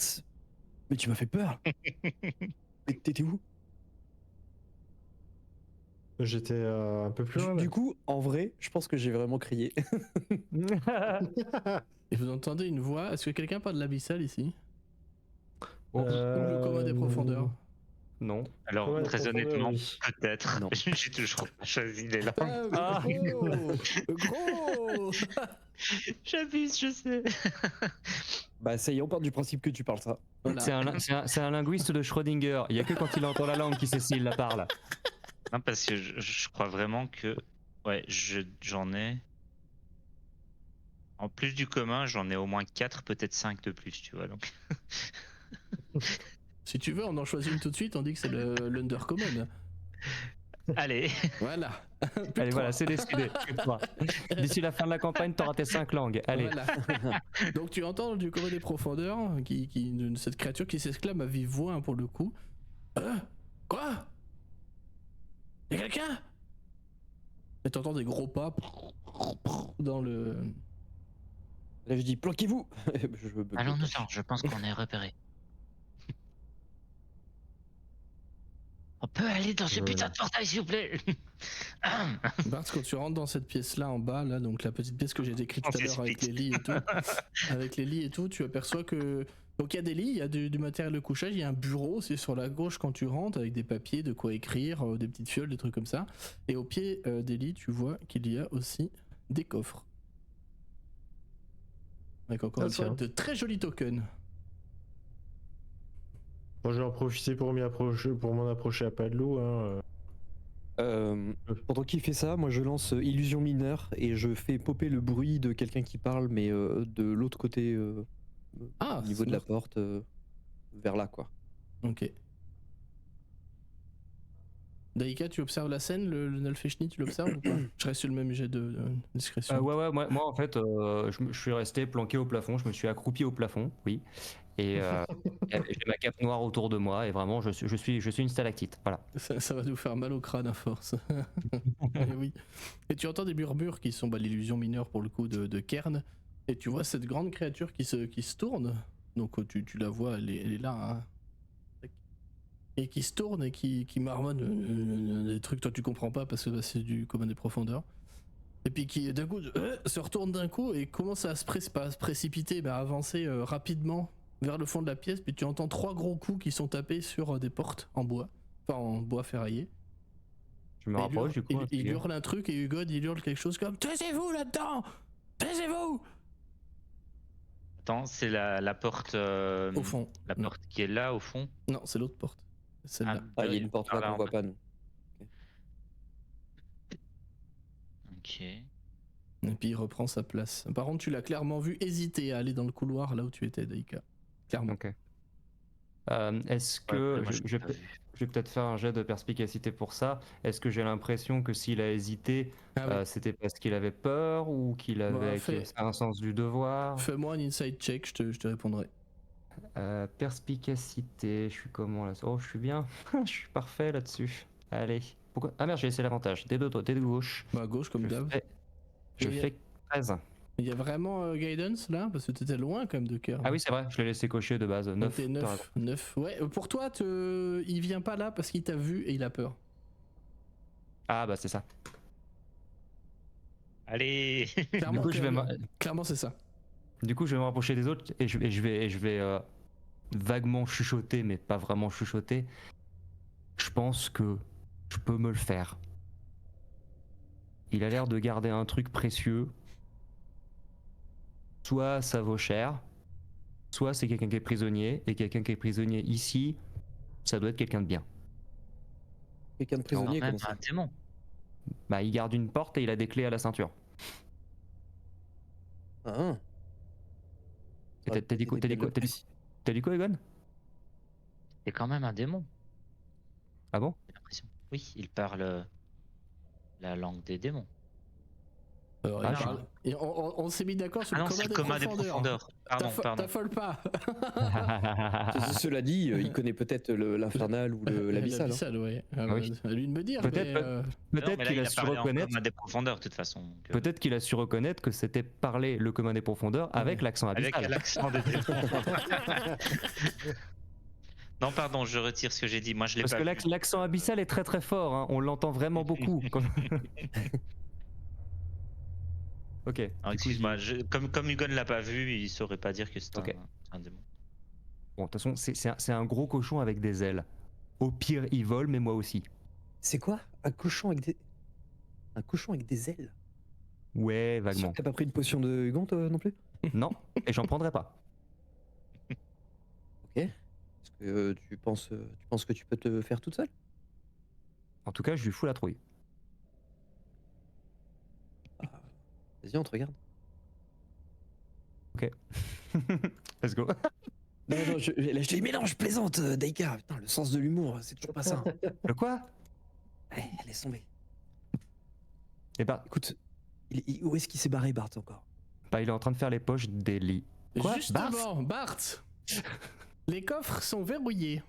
Mais tu m'as fait peur. Mais t'étais où? J'étais un peu plus loin. Du coup, en vrai, je pense que j'ai vraiment crié. Et vous entendez une voix. Est-ce que quelqu'un parle de l'abyssal ici? Oh, Ou le commun des profondeurs? non. Alors, Ouais, très profondeur, honnêtement, oui. peut-être. Non. J'ai toujours pas choisi les langues. Ah, gros J'abuse, je sais. Bah, ça y est, on part du principe que tu parles ça. Voilà. C'est un linguiste de Schrödinger. Il y a que quand il entend la langue qu'il sait s'il la parle. Non, parce que je crois vraiment que. Ouais, j'en ai. En plus du commun, j'en ai au moins 4, peut-être 5 de plus, tu vois. Donc. Si tu veux, on en choisit une tout de suite, on dit que c'est l'undercommon. Allez. Voilà. Plus Allez, de voilà, trois. c'est décidé. D'ici la fin de la campagne, t'auras tes 5 langues. Allez. Voilà. Donc tu entends du commun des profondeurs cette créature qui s'exclame à vive voix, hein, pour le coup. Quoi? Y'a quelqu'un? Et t'entends des gros pas dans le. Là, je dis, planquez-vous. Allons-nous-en, je pense qu'on est repéré. On peut aller dans ce putain de portail, s'il vous plaît. Bart, quand tu rentres dans cette pièce-là en bas, là, donc la petite pièce que j'ai décrite tout à l'heure avec les lits et tout, tu aperçois que. Donc il y a des lits, il y a du matériel de couchage, il y a un bureau, c'est sur la gauche quand tu rentres, avec des papiers, de quoi écrire, des petites fioles, des trucs comme ça. Et au pied des lits, tu vois qu'il y a aussi des coffres. Avec encore une fois tiens. de très jolis tokens. Bon, je vais en profiter pour m'en approcher à pas de loup. Hein. Pendant qu'il fait ça, moi je lance illusion mineure et je fais popper le bruit de quelqu'un qui parle, mais de l'autre côté, au niveau de la porte, vers là, quoi. Ok. Daïka, tu observes la scène, le Nalfechni, tu l'observes ou pas? Je reste sur le même jet de discrétion. Ouais, moi en fait, je suis resté planqué au plafond, je me suis accroupi au plafond, oui. Et j'ai ma cape noire autour de moi, et vraiment, je suis une stalactite, voilà. Ça va nous faire mal au crâne à force. Et oui. Et tu entends des murmures qui sont l'illusion mineure pour le coup de Kern. Et tu vois cette grande créature qui se tourne. Donc tu la vois, elle est là. Hein. Et qui se tourne et qui marmonne des trucs toi tu comprends pas parce que c'est du commun des profondeurs. Et puis qui d'un coup se retourne d'un coup et commence à pas à se précipiter, mais à avancer rapidement vers le fond de la pièce. Puis tu entends 3 gros coups qui sont tapés sur des portes en bois, enfin en bois ferraillé. Je me rapproche du coup. Il hurle un truc et Hugod il hurle quelque chose comme taisez-vous là-dedans, taisez-vous. Attends, c'est la porte. Au fond. La porte qui est là, au fond. Non, c'est l'autre porte. Celle-là. Ah, il y a une porte là qu'on voit pas, nous. Ok. Et puis il reprend sa place. Par contre, tu l'as clairement vu hésiter à aller dans le couloir là où tu étais, Daïka. Clairement. Ok. Est-ce que moi, je vais peut-être faire un jet de perspicacité pour ça. Est-ce que j'ai l'impression que s'il a hésité, c'était parce qu'il avait peur ou qu'il avait un sens du devoir? Fais-moi un inside check, je te répondrai. Perspicacité, je suis comment là? Oh, je suis bien, je suis parfait là-dessus. Allez. Pourquoi? Ah merde, j'ai laissé l'avantage. Dès de gauche. Bah, gauche comme d'hab. Je fais 13. Il y a vraiment guidance là? Parce que t'étais loin quand même de cœur. Ah oui, c'est vrai, je l'ai laissé cocher de base. 9. T'es 9. Ouais, pour toi, il vient pas là parce qu'il t'a vu et il a peur. Ah bah c'est ça. Allez. Clairement, Du coup, clairement c'est ça. Du coup, je vais me rapprocher des autres et je vais vaguement chuchoté, mais pas vraiment chuchoté. Je pense que je peux me le faire. Il a l'air de garder un truc précieux. Soit ça vaut cher, soit c'est quelqu'un qui est prisonnier, et quelqu'un qui est prisonnier ici, ça doit être quelqu'un de bien. Quelqu'un de Quand prisonnier, même comment ça? un démon. Bah, il garde une porte et il a des clés à la ceinture. Ah. Et t'as dit quoi, Egon? C'est quand même un démon, Ah bon? j'ai l'impression. Oui, il parle la langue des démons. Alors, Ah, il je- parle- et on s'est mis d'accord sur Ah le non, c'est le commun des profondeurs. Pardon, pardon. T'affole pas. Cela dit, il connaît peut-être l'infernal ou l'abyssal. hein. L'abyssal, ouais. Ah oui. À lui de me dire. Peut-être, mais, Non, Peut-être mais là, qu'il il a su parlé en reconnaître. commun des profondeurs, de toute façon. donc, Peut-être qu'il a su reconnaître que c'était parler le commun des profondeurs avec Ouais. l'accent avec abyssal. l'accent des démons. Non, pardon, je retire ce que j'ai dit. Moi, je l'ai Parce pas que vu. l'accent abyssal est très très fort, hein. On l'entend vraiment beaucoup. Ok. Alors, du coup, excuse-moi, comme Hugo ne l'a pas vu, il saurait pas dire que c'est Ok. un démon. Bon, de toute façon, c'est un gros cochon avec des ailes. Au pire, il vole, mais moi aussi. C'est quoi? Un cochon avec des. Un cochon avec des ailes? Ouais, Sûr vaguement. que T'as pas pris une potion de Hugon, toi, non plus? Non, et j'en prendrai pas. Est-ce que tu penses que tu peux te faire toute seule? En tout cas, je lui fous la trouille. Vas-y, on te regarde. Let's go. Non, là, je dis, mais non, je plaisante, Daika. Putain, le sens de l'humour, c'est toujours pas ça. Le quoi? Allez, laisse tomber. Eh ben, Écoute, où est-ce qu'il s'est barré, Bart, encore? bah, il est en train de faire les poches des lits. Quoi? Justement, Bart, les coffres sont verrouillés.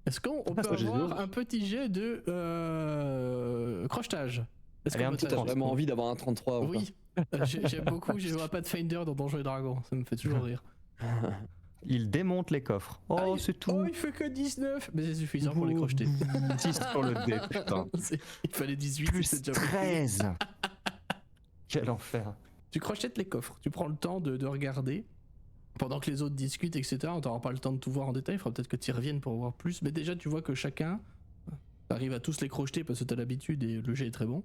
Est-ce qu'on peut ça, j'ai avoir vu. un petit jet de crochetage? Est-ce Allez, qu'on un peut petit T'as t'acheter- vraiment envie d'avoir un 33 ou Oui, j'aime beaucoup. Je vois pas de Finder dans Donjons et Dragons. Ça me fait toujours rire. pas? Il démonte les coffres. Oh, Ah, c'est tout. Oh, il fait que 19. Mais c'est suffisant pour les crocheter. 6 sur le dé, putain. Il fallait 18. Plus c'est déjà beaucoup. 13. Quel enfer. Tu crochettes les coffres. Tu prends le temps de regarder. Pendant que les autres discutent, etc. On t'aura pas le temps de tout voir en détail. Il faudra peut-être que tu y reviennes pour voir plus. Mais déjà, tu vois que chacun arrive à tous les crocheter parce que tu as l'habitude et le jet est très bon.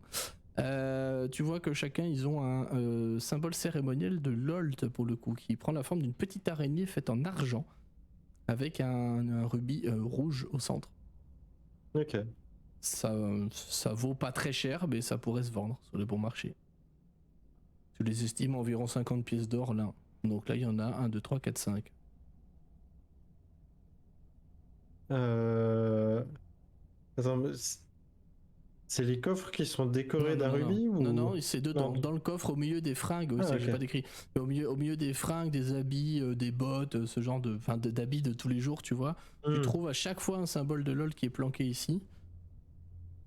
Tu vois que chacun, ils ont un symbole cérémoniel de Lolt pour le coup, qui prend la forme d'une petite araignée faite en argent avec un rubis rouge au centre. Ok. Ça vaut pas très cher, mais ça pourrait se vendre sur le bon marché. Tu les estimes environ 50 pièces d'or là. Donc là, il y en a 1, 2, 3, 4, 5. Attends, mais c'est les coffres qui sont décorés d'un rubis ou... Non, c'est dedans, Non. dans le coffre au milieu des fringues, Ah, c'est que j'ai ok. pas décrit. Mais au milieu des fringues, des habits, des bottes, ce genre d'habits de tous les jours, tu vois. Tu Hmm. trouves à chaque fois un symbole de LOL qui est planqué ici.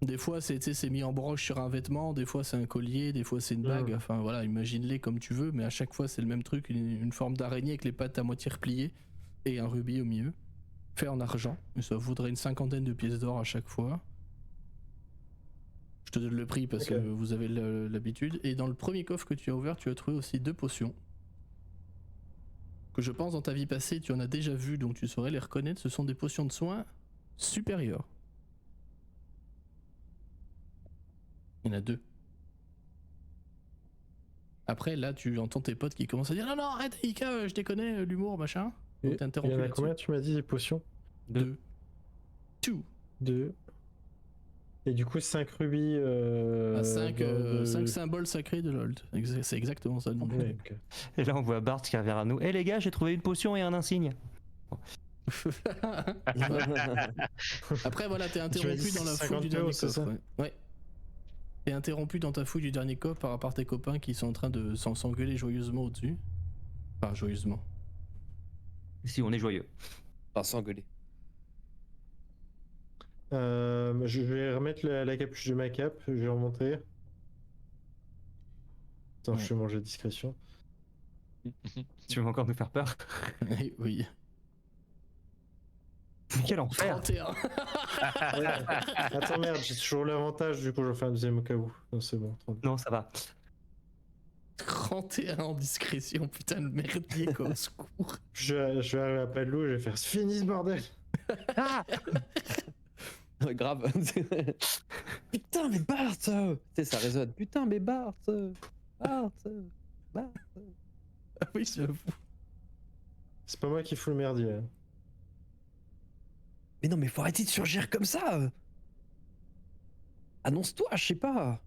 Des fois, c'est mis en broche sur un vêtement, des fois c'est un collier, des fois c'est une bague. Mm. Enfin voilà, imagine-les comme tu veux, mais à chaque fois c'est le même truc, une forme d'araignée avec les pattes à moitié repliées et un rubis au milieu, fait en argent. Et ça vaudrait une 50aine de pièces d'or à chaque fois. Je te donne le prix parce Ok. que vous avez l'habitude. Et dans le premier coffre que tu as ouvert, tu as trouvé aussi 2 potions. Que je pense dans ta vie passée, tu en as déjà vu, donc tu saurais les reconnaître. Ce sont des potions de soins supérieures. Il y en a 2. Après, là, tu entends tes potes qui commencent à dire non, non, arrête, Ika, je déconne, l'humour, machin. Et- Donc t'es Il interrompu y en a là-dessus. combien, tu m'as dit, des potions? 2. 2. 2. Et du coup, 5 rubis. 5 symboles sacrés de Lolt. C'est exactement ça le nom. Ouais, ok. Et là, on voit Bart qui revient à nous. Eh les gars, j'ai trouvé une potion et un insigne. Après, voilà, t'es m'as interrompu dit dans la fouille 50 du dernier euros, c'est coffre. ça Ouais. T'es interrompu dans ta fouille du dernier coffre par rapport à tes copains qui sont en train de s'engueuler joyeusement au-dessus. Enfin, joyeusement. Si, on est joyeux. Pas s'engueuler. Je vais remettre la capuche de ma cape, je vais remonter. Attends, Ouais. je vais manger discrétion. Tu veux encore nous faire peur? Oui. Quel enfer! 31. Attends, merde, j'ai toujours l'avantage, du coup, je vais faire un deuxième au cas où. Non, c'est bon. 30. Non, ça va. 31 en discrétion, putain le merdier quoi, au secours. Je vais arriver à pas de loup, je vais faire fini ce bordel. Grave. Putain, mais Bart! Tu sais, ça résonne. Putain, mais Bart! Bart! Bart! Ah oui, j'avoue. C'est pas moi qui fous le merdier. Hein. Mais non, mais faut arrêter de surgir comme ça! Annonce-toi, je sais pas!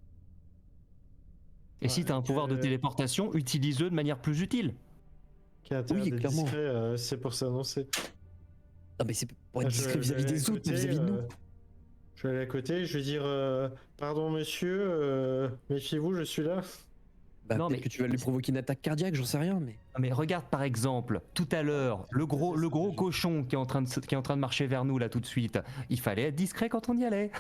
Et si t'as un pouvoir de téléportation, utilise-le de manière plus utile. Qui a intérêt Oui, d'être clairement. discret, c'est pour s'annoncer. Non, mais c'est pour être Je discret vais vis-à-vis aller à des autres, côté, pas vis-à-vis de nous. Je vais aller à côté, je vais dire pardon monsieur, méfiez-vous, je suis là. Bah, Non, peut-être mais- que tu vas lui provoquer une attaque cardiaque, j'en sais rien, mais. Ah, mais regarde par exemple, tout à l'heure, le gros cochon qui est en train de marcher vers nous là tout de suite. Il fallait être discret quand on y allait.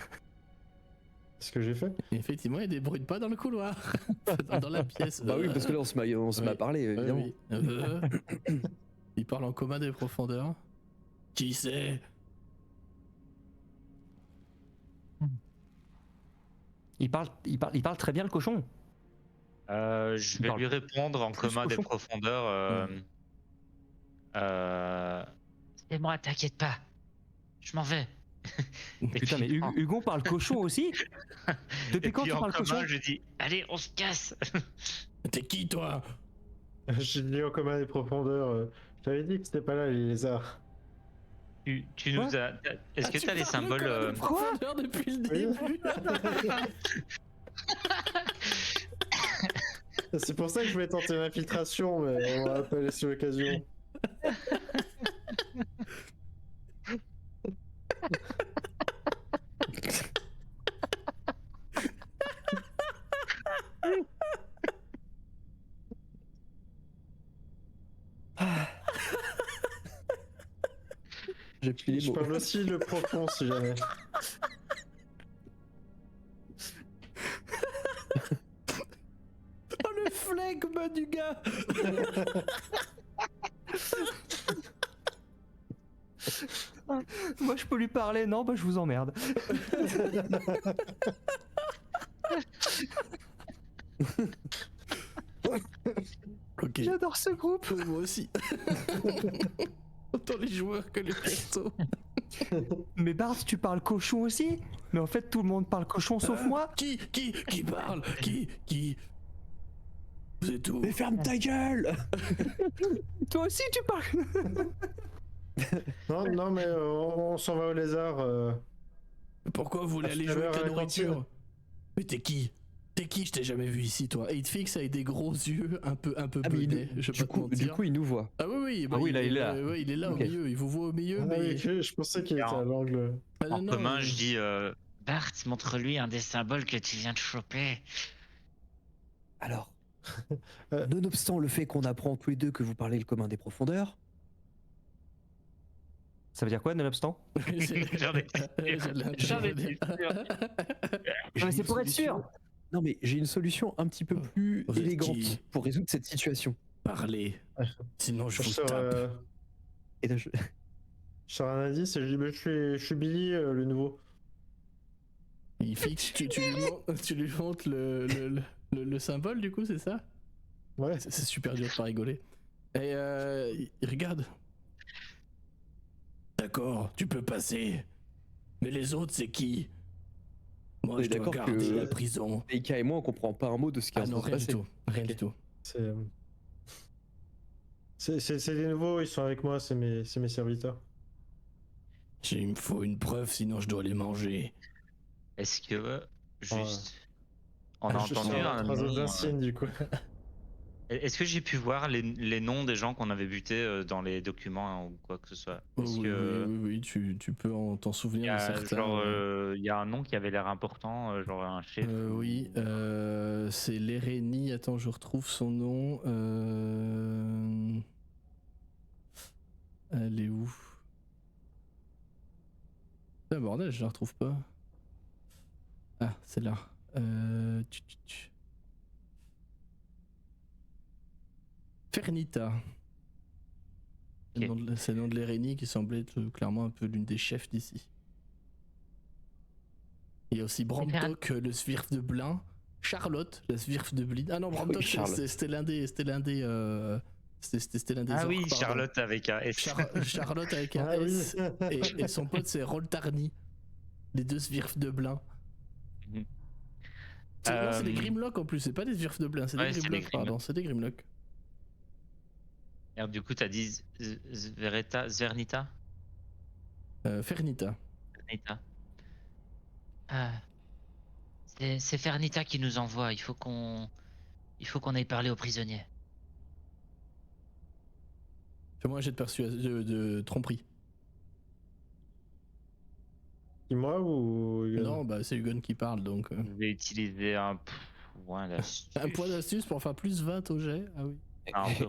C'est ce que j'ai fait. Et effectivement, il y a des bruits de pas dans le couloir, dans la pièce. Bah oui, parce que là, on se met à Oui. parler, évidemment. Oui. Il parle en commun des profondeurs. Qui c'est? Il parle très bien le cochon. Je vais Parle lui répondre en plus commun des cochon. profondeurs. C'est moi, t'inquiète pas. Je m'en vais. Putain, mais Hugon parle cochon aussi? Depuis Et quand puis tu en parles commun, cochon? je dis allez, on se casse. T'es qui toi? J'ai dit en commun des profondeurs. J'avais dit que c'était pas là les lézards. Tu nous as. Est-ce que tu t'as les parles symboles comme des profondeurs depuis le Oui. début. C'est pour ça que je voulais tenter l'infiltration, mais on m'a pas laissé l'occasion. J'ai pris les Je mots. parle aussi le profond si jamais. Oh le flegme du gars. Moi je peux lui parler, non? Bah je vous emmerde. Ok. J'adore ce groupe. Moi aussi. Autant les joueurs que les persos. Mais Bart, tu parles cochon aussi? Mais en fait tout le monde parle cochon sauf moi. Qui parle? Qui? Vous êtes où? Mais ferme ta gueule! Toi aussi tu parles. Non, mais on s'en va au lézard. Pourquoi vous voulez À aller tout à jouer l'heure avec la à la cantine. nourriture? Mais t'es qui? Je t'ai jamais vu ici, toi. Et il te fixe avec des gros yeux un peu Ah, mais benets, je vais pas te mentir. du coup, il nous voit. Ah oui, Ah oui, là, il est là. ouais, il est là Ok. au milieu. Il vous voit au milieu, Ah mais. oui, je pensais qu'il était à l'angle. Ah, En non, commun, non, je dis Bart, montre-lui un des symboles que tu viens de choper. Alors, Euh. nonobstant le fait qu'on apprend tous les deux que vous parlez le commun des profondeurs, Ça veut dire quoi, nonobstant? J'en ai J'en étais sûr. j'ai mais c'est une pour être solution. sûr. Non, mais j'ai une solution un petit peu plus Vous êtes élégante qui pour résoudre cette situation. Parlez. Sinon, je Je vous sors, tape. Et là, je- je sors un indice et je dis bah, je suis Billy, le nouveau. Il fixe, tu lui montres le symbole, du coup, c'est ça? Ouais. C'est super dur de pas rigoler. Et il regarde. D'accord, tu peux passer. Mais les autres, c'est qui? Moi, On est je dois d'accord garder que- la prison. Eika et moi, on comprend pas un mot de ce qui est Ah en non, train de rien du se passer. tout. Rien Ok. du tout. C'est des nouveaux, ils sont avec moi, c'est mes serviteurs. Il me faut une preuve, sinon je dois les manger. Est-ce que juste. On a Je entendu sors un trois autres nom. insignes du coup. Est-ce que j'ai pu voir les noms des gens qu'on avait butés dans les documents hein, ou quoi que ce soit? Oh, Est-ce oui, que oui, tu peux t'en il souvenir y de a, certains. genre, il y a un nom qui avait l'air important, genre un chef? Oui, c'est l'Erénie. Attends, je retrouve son nom. Elle est où? Ah bordel, je la retrouve pas. Ah, c'est là. Fernita. Ok. C'est le nom de l'Erénie qui semblait être clairement un peu l'une des chefs d'ici. Il y a aussi Bramtok, le svirf de Blin, Charlotte, la Svirf de Blin. Ah non, Bramtok, Charlotte. c'était l'un des. C'était l'un des Ah oui, orques, pardon. Charlotte avec un S. Charlotte avec un Ah oui. S. Et son pote, c'est Roltarni. Les deux Svirf de Blin. Mhm. Non, c'est des Grimlock en plus, c'est pas des Svirf de Blin, c'est Ouais, des c'est des Grimlock, pardon, c'est des Grimlock. Merde, du coup, t'as dit Zvernita. Fernita. Fernita. Ah, c'est Fernita qui nous envoie. Il faut qu'on aille parler aux prisonniers. Fais-moi un jet de persuasion, de tromperie. Dis-moi ou. Non, bah c'est Hugon qui parle donc. Je vais utiliser un point d'astuce. Un point d'astuce pour faire plus 20 au jet. Ah oui.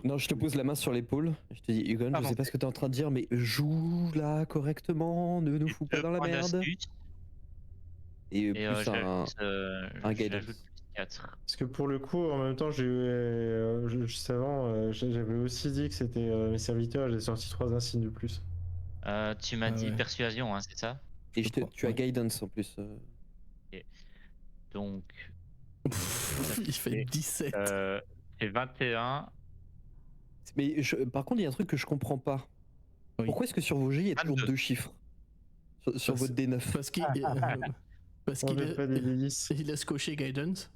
Non, je te pose la main sur l'épaule. Je te dis, Hugon, je sais pas ce que t'es en train de dire, mais joue là correctement, ne nous fous pas dans la Point merde. d'astuce, Et Et plus j'ajoute, un guidance. j'ajoute plus 4. Parce que pour le coup, en même temps, juste avant, j'avais aussi dit que c'était mes serviteurs, j'ai sorti 3 insignes de plus. Tu m'as Ah dit ouais. persuasion, hein, c'est ça? Et je crois, tu as ouais. guidance en plus. Donc, Il fait 17. c'est 21. Mais par contre, il y a un truc que je comprends pas. Oui. Pourquoi est-ce que sur vos jets, il y a toujours 22. 2 chiffres sur Parce- votre D9? Parce qu'il parce On qu'il fait pas des délices. il laisse cocher Guidance.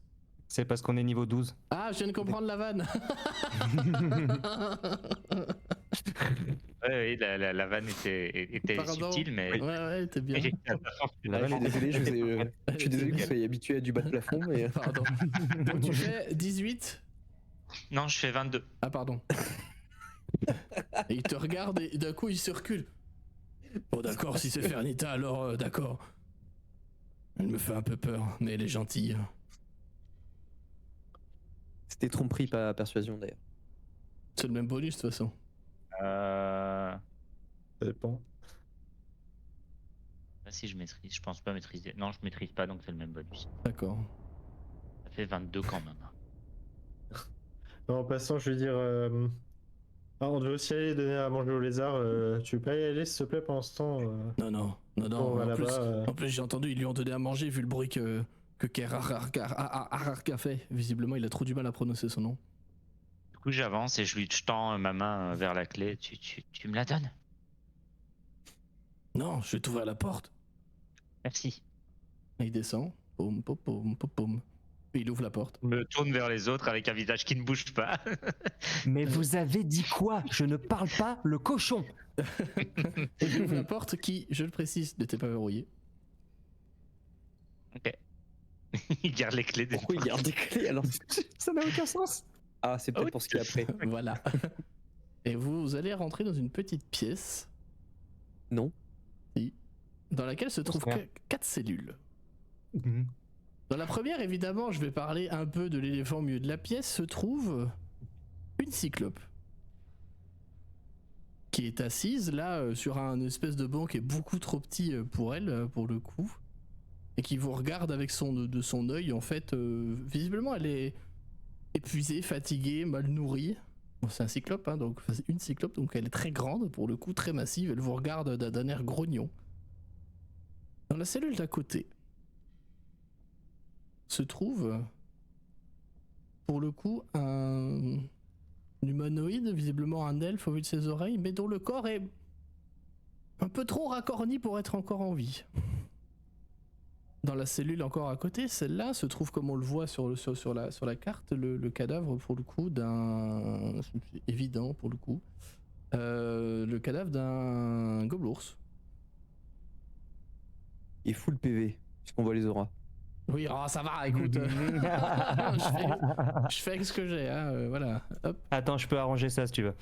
C'est parce qu'on est niveau 12. Ah, je viens de comprendre la vanne. Ouais, la vanne était Pardon. subtile, mais. Ouais, t'es bien. Je suis désolé, je suis désolé que vous soyez habitué à du bas de plafond, mais. Pardon. Donc tu fais 18. Non, je fais 22. Ah, pardon. Et il te regarde et d'un coup il se recule. Bon, d'accord, si c'est Fernita, alors d'accord. Elle me fait un peu peur, mais elle est gentille. C'était tromperie, pas persuasion d'ailleurs. C'est le même bonus de toute façon. Ah, Ça dépend. si je maîtrise, je pense pas maîtriser. Non, je maîtrise pas, donc c'est le même bonus. D'accord. Ça fait 22 quand même. Non, en passant, je vais dire. On devait aussi aller donner à manger aux lézards. Tu veux pas y aller, s'il te plaît, pendant ce temps Non. on va là-bas. En plus, j'ai entendu, ils lui ont donné à manger vu le bruit que Kerararka fait. Visiblement, il a trop du mal à prononcer son nom. Du coup, j'avance et je tends ma main vers la clé. Tu me la donnes? Non, je vais t'ouvrir la porte. Merci. Et il descend. Poum, pom, pom, pom, pom. Et il ouvre la porte. Je me tourne vers les autres avec un visage qui ne bouge pas. Mais vous avez dit quoi? Je ne parle pas le cochon. Et il ouvre la porte qui, je le précise, n'était pas verrouillée. Ok. Il garde les clés. Pourquoi il garde des clés alors? Ça n'a aucun sens. Ah, c'est peut-être pour ce qu'il y a après. Voilà. Et vous allez rentrer dans une petite pièce Non. dans laquelle se trouvent Bonsoir. 4 cellules. Dans la première, évidemment, je vais parler un peu de l'éléphant au milieu de la pièce, se trouve une cyclope qui est assise là sur un espèce de banc qui est beaucoup trop petit pour elle, pour le coup, et qui vous regarde avec de son œil. En fait, visiblement, elle est épuisée, fatiguée, mal nourrie. Bon, c'est un cyclope, hein, donc c'est une cyclope, donc elle est très grande, pour le coup, très massive. Elle vous regarde d'un air grognon. Dans la cellule d'à côté se trouve, pour le coup, un humanoïde, visiblement un elfe au vu de ses oreilles, mais dont le corps est un peu trop racorni pour être encore en vie. Dans la cellule encore à côté, celle-là, se trouve, comme on le voit sur la carte, le cadavre, pour le coup, d'un... C'est évident, pour le coup. Le cadavre d'un gobelours. Il est full PV, puisqu'on voit les auras. Oui, oh, ça va, écoute. Je fais ce que j'ai, hein, voilà. Hop. Attends, je peux arranger ça si tu veux.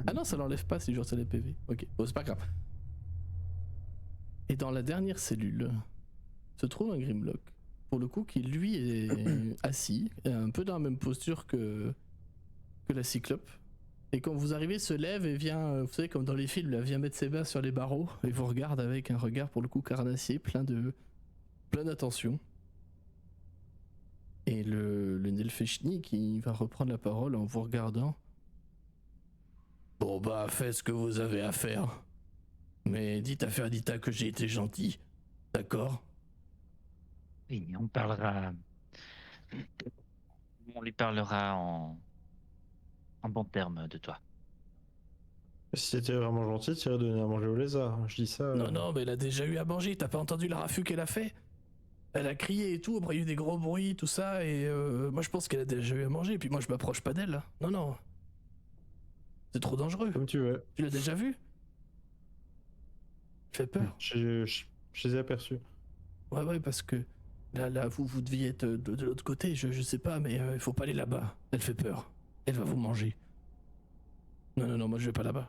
Ah non, ça l'enlève pas si je retire les PV. Ok, bon, c'est pas grave. Et dans la dernière cellule se trouve un Grimlock. Pour le coup, qui lui est assis, un peu dans la même posture que la cyclope. Et quand vous arrivez, se lève et vient, vous savez, comme dans les films, là, vient mettre ses mains sur les barreaux et vous regarde avec un regard, pour le coup, carnassier, plein d'attention. Et le Nelfechni qui va reprendre la parole en vous regardant. Bon bah, faites ce que vous avez à faire. Mais dites à Ferdita que j'ai été gentil. D'accord? Oui, on parlera On lui parlera en bon terme de toi. Si t'étais vraiment gentil, tu irais donner à manger au lézard. Je dis ça. Non, non, mais elle a déjà eu à manger. T'as pas entendu la raffue qu'elle a fait? Elle a crié et tout, après il y a eu des gros bruits, tout ça, et moi je pense qu'elle a déjà eu à manger, et puis moi je m'approche pas d'elle. Non, non. C'est trop dangereux. Comme tu veux. Tu l'as déjà vu? Fait peur. Je les ai aperçus. Ouais, ouais, parce que là, vous deviez être de l'autre côté, je sais pas, mais il faut pas aller là-bas. Elle fait peur. Elle va vous manger. Non, non, non, moi je vais pas là-bas.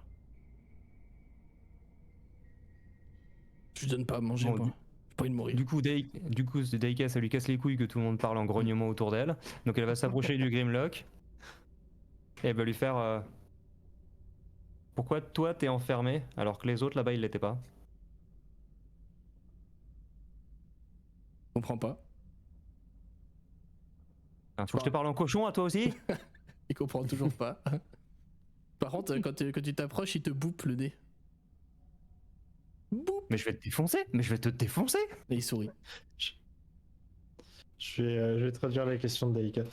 Je lui donne pas à manger, Bon, moi. J'ai pas envie de mourir. Du coup, Daika, ça lui casse les couilles que tout le monde parle en grognement autour d'elle. Donc elle va s'approcher du Grimlock. Et elle va lui faire... Pourquoi toi t'es enfermé alors que les autres là-bas ils l'étaient pas? Je comprends pas. Hein, faut que je te parle en cochon à toi aussi? Il comprend toujours pas. Par contre, quand tu t'approches, il te boupe le nez. Boup! Mais je vais te défoncer! Mais je vais te défoncer! Et il sourit. Je vais traduire la question de Daika. Ça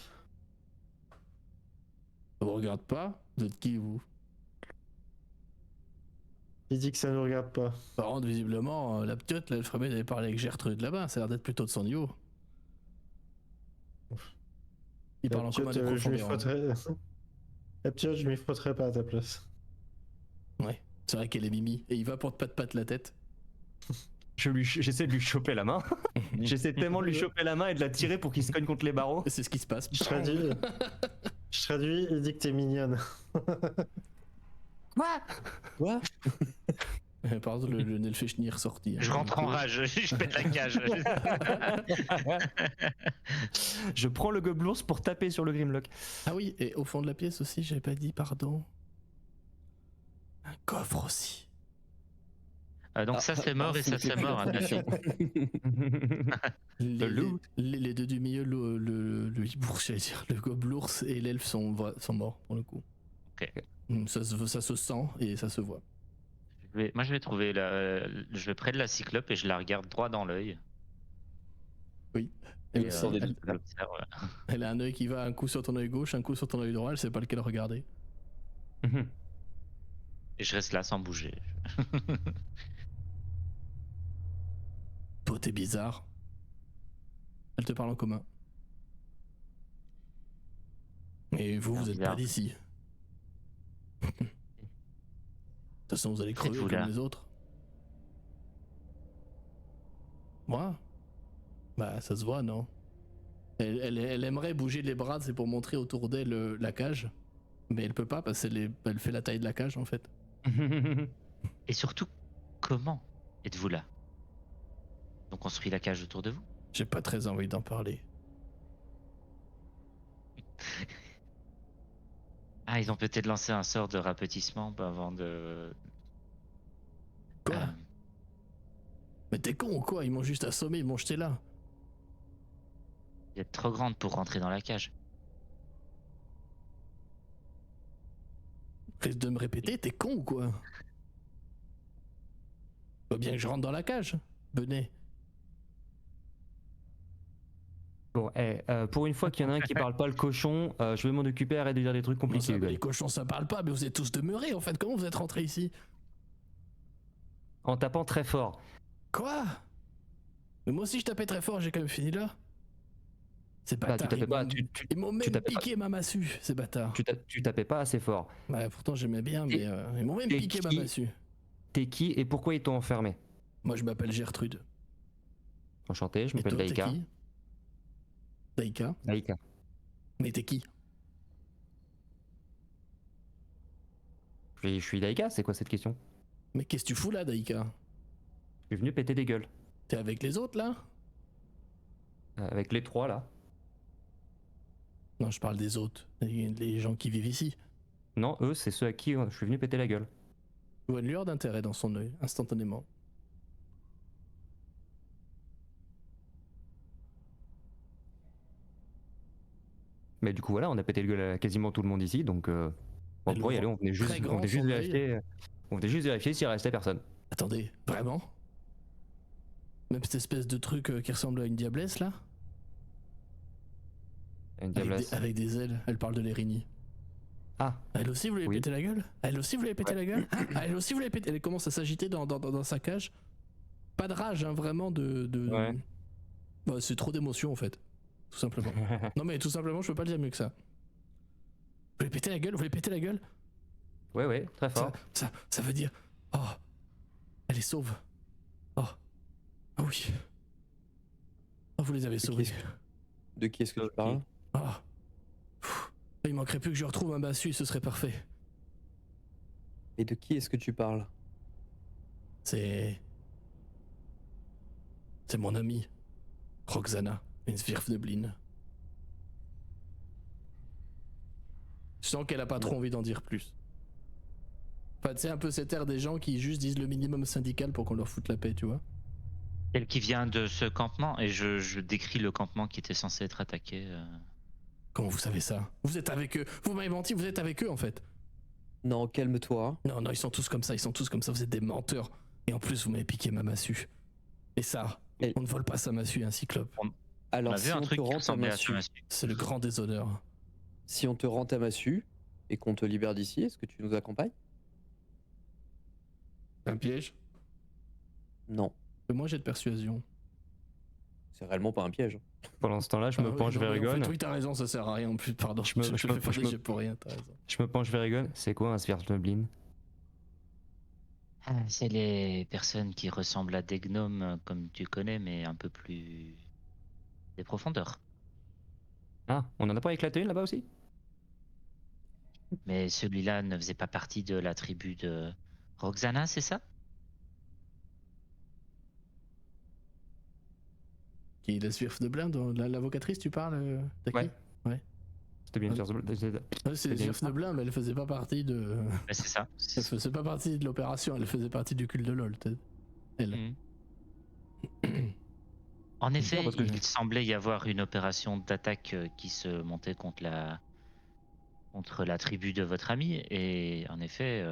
vous regarde pas? Vous êtes qui, vous? Il dit que ça ne regarde pas. Par contre, visiblement, la ptiote, là, elle ferait bien d'aller parler avec Gertrude là-bas. Ça a l'air d'être plutôt de son niveau. Il parle en commun des Je m'y profondeurs. Hein. frotterai. La petite, je m'y frotterai pas à ta place. Ouais, c'est vrai qu'elle est mimi. Et il va pour te patte la tête. J'essaie de lui choper la main. J'essaie tellement de lui choper la main et de la tirer pour qu'il se cogne contre les barreaux. Et c'est ce qui se passe. Je traduis. Je traduis, il dit que t'es mignonne. Quoi? Pardon, le Nelfechny est ressorti. Hein. Je rentre en rage, je pète la cage. Je prends le gobelours pour taper sur le Grimlock. Ah oui, et au fond de la pièce aussi, j'avais pas dit, pardon. Un coffre aussi. Donc ça c'est mort et ça c'est mort. Hein, bien sûr. Les deux du milieu, le hibours, j'allais dire, le gobelours et l'elfe sont morts pour le coup. Ok. Ça se sent et ça se voit. Moi je vais trouver je vais près de la cyclope et je la regarde droit dans l'œil. Oui. Et Elle, aussi, j'observe. elle a un œil qui va un coup sur ton œil gauche, un coup sur ton œil droit, elle sait pas lequel regarder. Et je reste là sans bouger. Toi, t'es bizarre. Elle te parle en commun. Et vous, vous êtes pas d'ici. De toute façon, vous allez crever Êtes-vous comme là? les autres. Moi? Bah, ça se voit, non? Elle aimerait bouger les bras, c'est pour montrer autour d'elle la cage. Mais elle peut pas parce qu'elle elle fait la taille de la cage, en fait. Et surtout, comment êtes-vous là? On construit la cage autour de vous? J'ai pas très envie d'en parler. Ah, ils ont peut-être lancé un sort de rapetissement avant de... Quoi? Mais t'es con ou quoi? Ils m'ont juste assommé, ils m'ont jeté là. Vous êtes trop grande pour rentrer dans la cage. Risque de me répéter, t'es con ou quoi? Faut bien que je rentre dans la cage. Venez. Bon, pour une fois qu'il y en a un qui parle pas le cochon, je vais m'en occuper, arrête de dire des trucs Non, compliqués. ça, Hugo. les cochons ça parle pas, mais vous êtes tous demeurés en fait. Comment vous êtes rentrés ici? En tapant très fort. Quoi? Mais moi aussi je tapais très fort, j'ai quand même fini là. C'est Bah, bâtard. tu tapais pas, Ils m'ont même tapais pas. piqué ma massue, ces bâtards. tu tapais pas assez fort. Ouais, pourtant j'aimais bien, mais ils m'ont même et piqué ma qui- massue. T'es qui et pourquoi ils t'ont enfermé? Moi je m'appelle Gertrude. Enchanté, je Et m'appelle toi, t'es Daika. qui? Daika? Daika. Mais t'es qui? Je suis Daika, c'est quoi cette question? Mais qu'est-ce que tu fous là, Daika? Je suis venu péter des gueules. T'es avec les autres là? Avec les trois là. Non, je parle des autres. Les gens qui vivent ici. Non, eux, c'est ceux à qui je suis venu péter la gueule. Je vois une lueur d'intérêt dans son œil, instantanément. Mais du coup, voilà, on a pété le gueule à quasiment tout le monde ici, donc on Elle pourrait y aller. ouvre On venait juste, très grand son vérifier. On venait juste vérifier s'il restait personne. Attendez, vraiment? Même cette espèce de truc qui ressemble à une diablesse là? Une Avec diablesse. avec des ailes, elle parle de l'Erini. Ah, Elle aussi, vous lui avez Oui. pété la gueule? Elle aussi, vous lui avez pété la gueule? Ah, elle aussi, vous l'avez pété. Elle commence à s'agiter dans sa cage. Pas de rage, hein, vraiment de... Ouais. Bah, c'est trop d'émotion en fait. Tout simplement. Non mais tout simplement, je peux pas le dire mieux que ça. Vous lui pété la gueule? Vous lui pété la gueule? ouais, très Ça, fort. ça veut dire... Oh, elle est sauve. Oh, ah oui. Oh, vous les avez sauvés. De qui est-ce que tu Ok. parles? Ah. Pfff. Il manquerait plus que je retrouve un Massu, ce serait parfait. Et de qui est-ce que tu parles? C'est mon ami, Roxana, une Svirfneblin. Je sens qu'elle a pas trop envie d'en dire plus. Enfin, tu sais, un peu cet air des gens qui juste disent le minimum syndical pour qu'on leur foute la paix, tu vois. Celle qui vient de ce campement, et je décris le campement qui était censé être attaqué. Comment vous savez ça? Vous êtes avec eux. Vous m'avez menti, vous êtes avec eux en fait. Non, calme-toi. Non, non, ils sont tous comme ça, vous êtes des menteurs. Et en plus, vous m'avez piqué ma massue. Et ça, Et- on ne vole pas sa massue à un cyclope. On Alors, a vu si un on te truc qui rend ta ressemblait à ça. massue, C'est le grand déshonneur. si on te rend ta massue et qu'on te libère d'ici, est-ce que tu nous accompagnes? Un piège? Non, Moi, j'ai de persuasion. c'est réellement pas un piège. Pendant ce temps-là, je me Ah oui, penche non, vers mais en Egon. fait, oui, t'as raison, ça sert à rien. En plus, pardon, Je me- je je fais me- pas je des me- jeux pour rien, t'as raison. Je me penche vers Egon. C'est quoi un Svirfneblin? Ah, c'est les personnes qui ressemblent à des gnomes, comme tu connais, mais un peu plus. Des profondeurs. Ah, on en a pas éclaté une là-bas aussi? Mais celui-là ne faisait pas partie de la tribu de Roxana, c'est ça? Qui est la Svirfneblin, l'avocatrice, tu parles t'as qui? Ouais. Ouais. C'était bien Ouais. Svirfneblin. Ouais, c'est la bien Svirfneblin, mais elle faisait pas partie de. Ouais, c'est ça. Elle faisait pas partie de l'opération, elle faisait partie du culte de LOL. Elle. Mhm. En effet, parce que il semblait y avoir une opération d'attaque qui se montait contre la tribu de votre ami. Et en effet,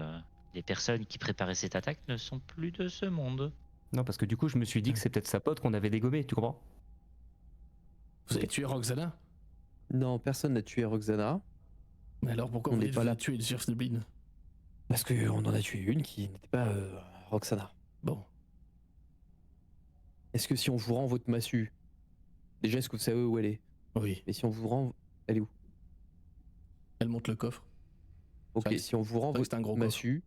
les personnes qui préparaient cette attaque ne sont plus de ce monde. Non, parce que du coup, je me suis dit que c'est peut-être sa pote qu'on avait dégommé, tu comprends? Vous avez tué Roxana? Non, personne n'a tué Roxana, Mais alors pourquoi On vous n'est dites pas que vous là. avez tué une Svirfneblin? parce qu'on en a tué une qui n'était pas Roxana. Bon. Est-ce que si on vous rend votre massue, déjà est-ce que vous savez où elle est? Oui. Mais si on vous rend, elle est où? Elle monte le coffre. Ok, vrai que si on vous rend vrai que votre c'est un gros massue,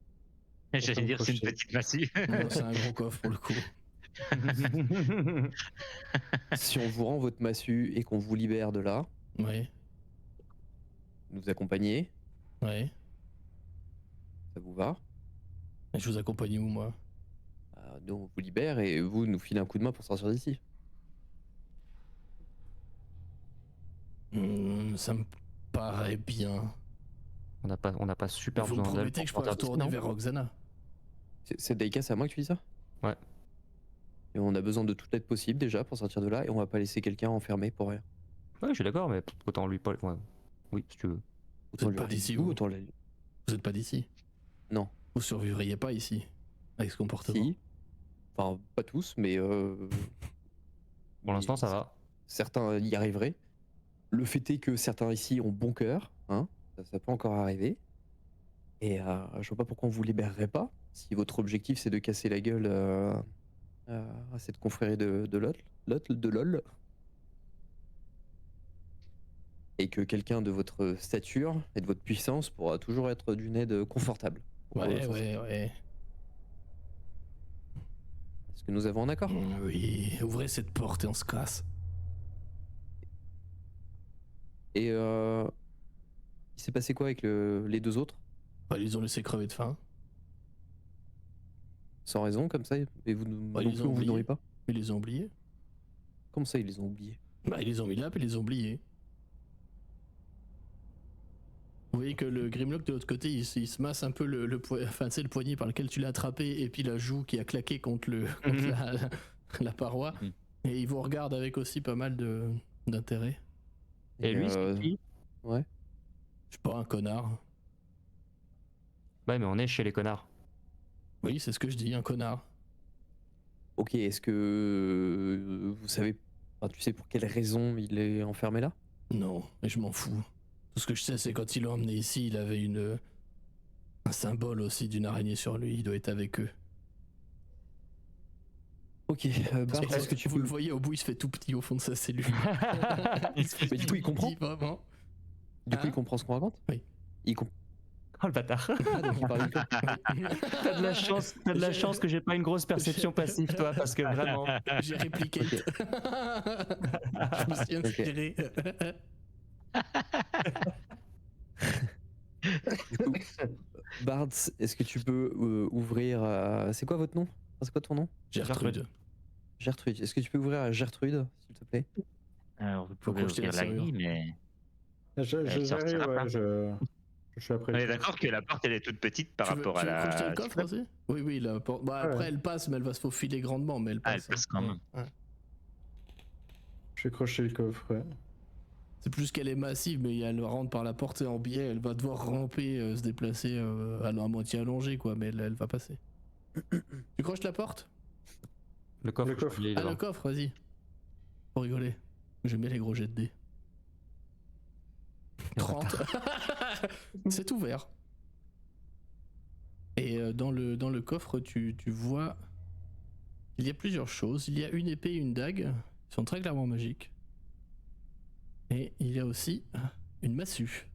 J'allais dire, c'est une crochet. petite massue. Non, c'est un gros coffre pour le coup. si on vous rend votre massue et qu'on vous libère de là, Ouais, nous accompagner, ouais. ça vous va? Et je vous accompagne où, moi? Nous on vous libère et vous nous filez un coup de main pour sortir d'ici. Ça me paraît bien. On n'a pas super Vous me besoin d'elle promettez pour que je pourrais sortir d'ici, retourner non? vers Roxana? C'est Daika, c'est à moi que tu dis ça? Ouais. Et on a besoin de toute l'aide possible déjà pour sortir de là et on va pas laisser quelqu'un enfermé pour rien. Ouais, je suis d'accord, mais autant lui pas. Ouais. Oui, si tu veux. Autant êtes lui pas rester d'ici, debout, vous. autant Vous êtes pas d'ici? Non. Vous survivriez pas ici, avec ce comportement? Si. Enfin, pas tous, mais Pour l'instant, ça va. certains y arriveraient. Le fait est que certains ici ont bon cœur, hein, ça peut encore arriver. Et je vois pas pourquoi on vous libérerait pas, si votre objectif c'est de casser la gueule à cette confrérie de LOL. Et que quelqu'un de votre stature et de votre puissance pourra toujours être d'une aide confortable. pour Ouais, s'en ouais, sortir. ouais. Est-ce que nous avons un accord? Oui, ouvrez cette porte et on se casse. Et il s'est passé quoi avec les deux autres? Bah, ils ont laissé crever de faim. Sans raison, comme ça, et vous Bah, non ils plus, ont on vous oublié. nourrit pas? Ils les ont oubliés. Comment ça, ils les ont oubliés? Bah, ils les ont mis là, puis ils les ont oubliés. Vous voyez que le Grimlock de l'autre côté, il se masse un peu le poignet par lequel tu l'as attrapé, et puis la joue qui a claqué contre la paroi. Mhm. Et il vous regarde avec aussi pas mal d'intérêt. Et lui, c'est qui? Ouais. Je sais pas, un connard. Ouais, mais on est chez les connards. Oui, c'est ce que je dis, un connard. Ok, est-ce que vous savez, enfin, tu sais pour quelle raison il est enfermé là? Non, mais je m'en fous. Tout ce que je sais, c'est quand ils l'ont emmené ici, il avait un symbole aussi d'une araignée sur lui. Il doit être avec eux. Ok, Bart, est-ce que tu vous peux. le voyez au bout, il se fait tout petit au fond de sa cellule. Il se fait Mais du coup, il tout comprend petit, vraiment. Du coup, Hein il comprend ce qu'on raconte. Oui. Il comprend. Oh le bâtard. Ah, donc il parle une T'as de la chance que j'ai pas une grosse perception passive, toi, parce que vraiment. J'ai répliqué. Ok. Je me suis inspiré. Du coup, Bart, est-ce que tu peux ouvrir. C'est quoi votre nom? Enfin, c'est quoi ton nom? Gertrude. Gertrude. Est-ce que tu peux ouvrir à Gertrude, s'il te plaît? Alors, vous Faut pouvez crocheter ouvrir la la grille, mais Je sortira j'arrive, pas. ouais, je suis après. on est d'accord que la porte elle est toute petite par rapport à tu veux crocheter le la. coffre aussi? Oui, la porte. Bah, Ouais. après, elle passe, mais elle va se faufiler grandement. Mais elle Ah, passe. elle passe quand même. Ouais. Je vais crocher le coffre, ouais. C'est plus qu'elle est massive, mais elle rentre par la porte en biais. Elle va devoir ramper, se déplacer à moitié allongée, quoi. Mais elle va passer. Tu croches la porte? Le coffre. Le coffre. il est Ah, devant. le coffre, vas-y. Pour rigoler. J'aime bien les gros jets de dés. 30. C'est ouvert. Et dans le coffre, tu vois. Il y a plusieurs choses. Il y a une épée et une dague. Ils sont très clairement magiques. Et il y a aussi une massue.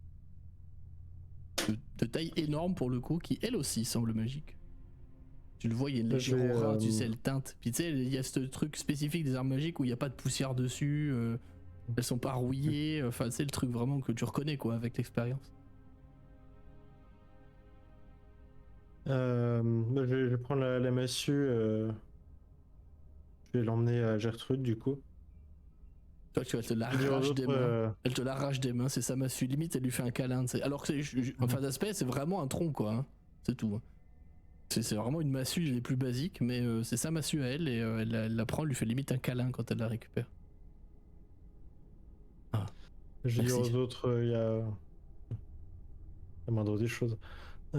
De taille énorme pour le coup, qui elle aussi semble magique. Tu le vois, il y a une Là, je légère vais, aura, tu sais, elle teinte. Puis tu sais, il y a ce truc spécifique des armes magiques où il n'y a pas de poussière dessus. Elles sont pas rouillées. Enfin, c'est le truc vraiment que tu reconnais, quoi, avec l'expérience. Je vais prendre la massue. Je vais l'emmener à Gertrude, du coup. Toi, tu vois, elle te Je vais dire aux l'arrache autres, des mains. Elle te l'arrache des mains, c'est sa massue. Limite, elle lui fait un câlin. Alors que, en fin d'aspect, c'est vraiment un tronc, quoi. Hein. C'est tout. Hein. C'est vraiment une massue les plus basiques, mais c'est sa massue à elle, et elle la prend, elle lui fait limite un câlin quand elle la récupère. je vais dire Merci. aux autres, il y a la moindre des choses. Je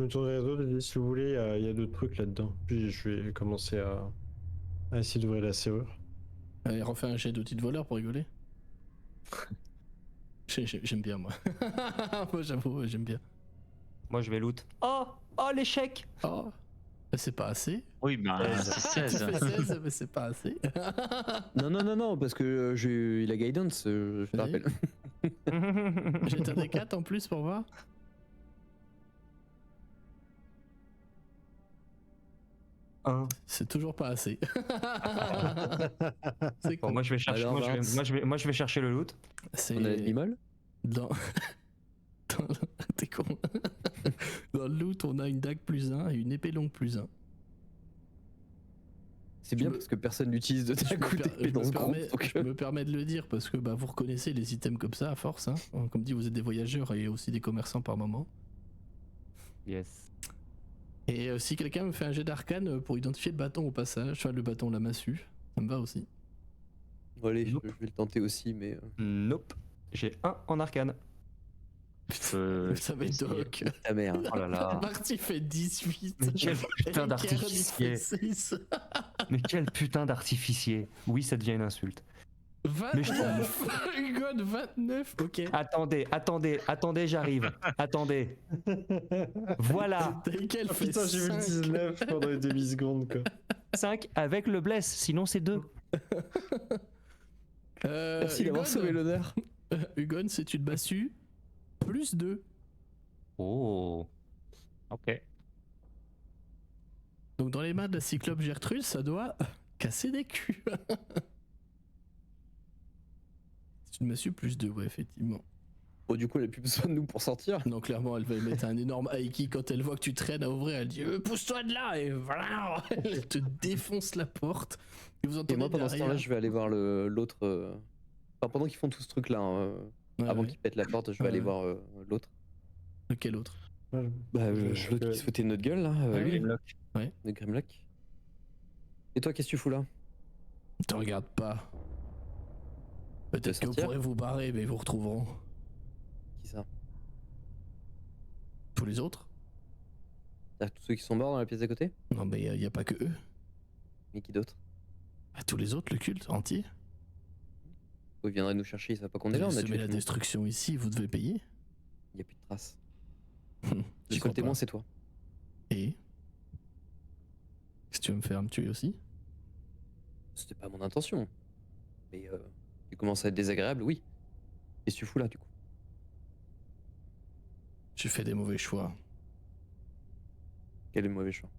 me tournerai aux autres et dis, si vous voulez, il y a d'autres trucs là-dedans. Puis je vais commencer à essayer d'ouvrir la serrure. Elle refait un jet d'outil de voleur pour rigoler. J'aime bien, moi. Moi, j'avoue, j'aime bien. Moi, je vais loot. Oh l'échec. Oh, c'est pas assez. Oui, ben c'est Tu 16. fais 16, mais c'est pas assez. Non, parce que il a guidance, je te Vas-y. rappelle. J'ai un des 4 en plus pour voir. C'est toujours pas assez. C'est Bon, con. moi je vais chercher. Alors, Moi je vais chercher le loot. C'est On a l'animal. dans... T'es con. Dans le loot, on a une dague +1 et une épée longue +1. C'est Je bien me- parce que personne n'utilise de Je ta me, coup per- d'épée je dans me ce groupe. permets, donc, je me permets de le dire parce que bah, vous reconnaissez les items comme ça à force. Hein. Comme dit, vous êtes des voyageurs et aussi des commerçants par moment. Yes. Et si quelqu'un me fait un jet d'arcane pour identifier le bâton au passage, enfin le bâton, la massue, ça me va aussi. Bon, allez, Nope. je vais le tenter aussi, mais. Nope. J'ai 1 en arcane. Ça va être doc. Ta mère. Oh là là. Marty fait 18. Mais quel putain Et d'artificier. Kern, il fait 6. Mais quel putain d'artificier. Oui, ça devient une insulte. 29. Hugon, 29. Ok. Attendez, j'arrive. Attendez. Voilà. Taïkel Oh fait putain, j'ai vu le 5. 19 pendant les demi-secondes, quoi. 5 avec le bless, sinon c'est 2. Merci d'avoir sauvé l'honneur. Hugon, c'est une massue +2. Oh. Ok. Donc dans les mains de la cyclope Gertrude, ça doit casser des culs. C'est une massue +2, ouais, effectivement. Bon, du coup, elle a plus besoin de nous pour sortir. Non, clairement, elle va mettre un énorme Aiki quand elle voit que tu traînes à ouvrir. Elle dit pousse-toi de là, et voilà. Elle te défonce la porte. Et vous Et entendez moi, pendant ce temps-là, derrière- je vais aller voir l'autre. Enfin, pendant qu'ils font tout ce truc-là, hein, Ouais, avant ouais. qu'ils pètent la porte, je vais Ouais, aller ouais. voir l'autre. Lequel autre? Ouais, Bah, Je- l'autre qui se foutait de notre gueule, là. Ah lui, oui. de Grimlock. Et toi, qu'est-ce que tu fous là? Te regarde pas. Peut-être que vous sortir pourrez vous barrer, mais ils vous retrouveront. Qui ça? Tous les autres? C'est-à-dire tous ceux qui sont morts dans la pièce d'à côté? Non, mais y a pas que eux. Mais qui d'autre? À tous les autres, le culte entier. Vous viendrez nous chercher, ils savent pas qu'on est Vous là, on a semez tué la tout le monde. destruction ici, vous devez payer. Il y a plus de traces. J'y Le seul crois témoin, pas. c'est toi. Et si tu veux me faire me tuer aussi? C'était pas mon intention. Mais tu commences à être désagréable, oui. Qu'est-ce que tu fous là, du coup? J'ai fait des mauvais choix. Quel est le mauvais choix?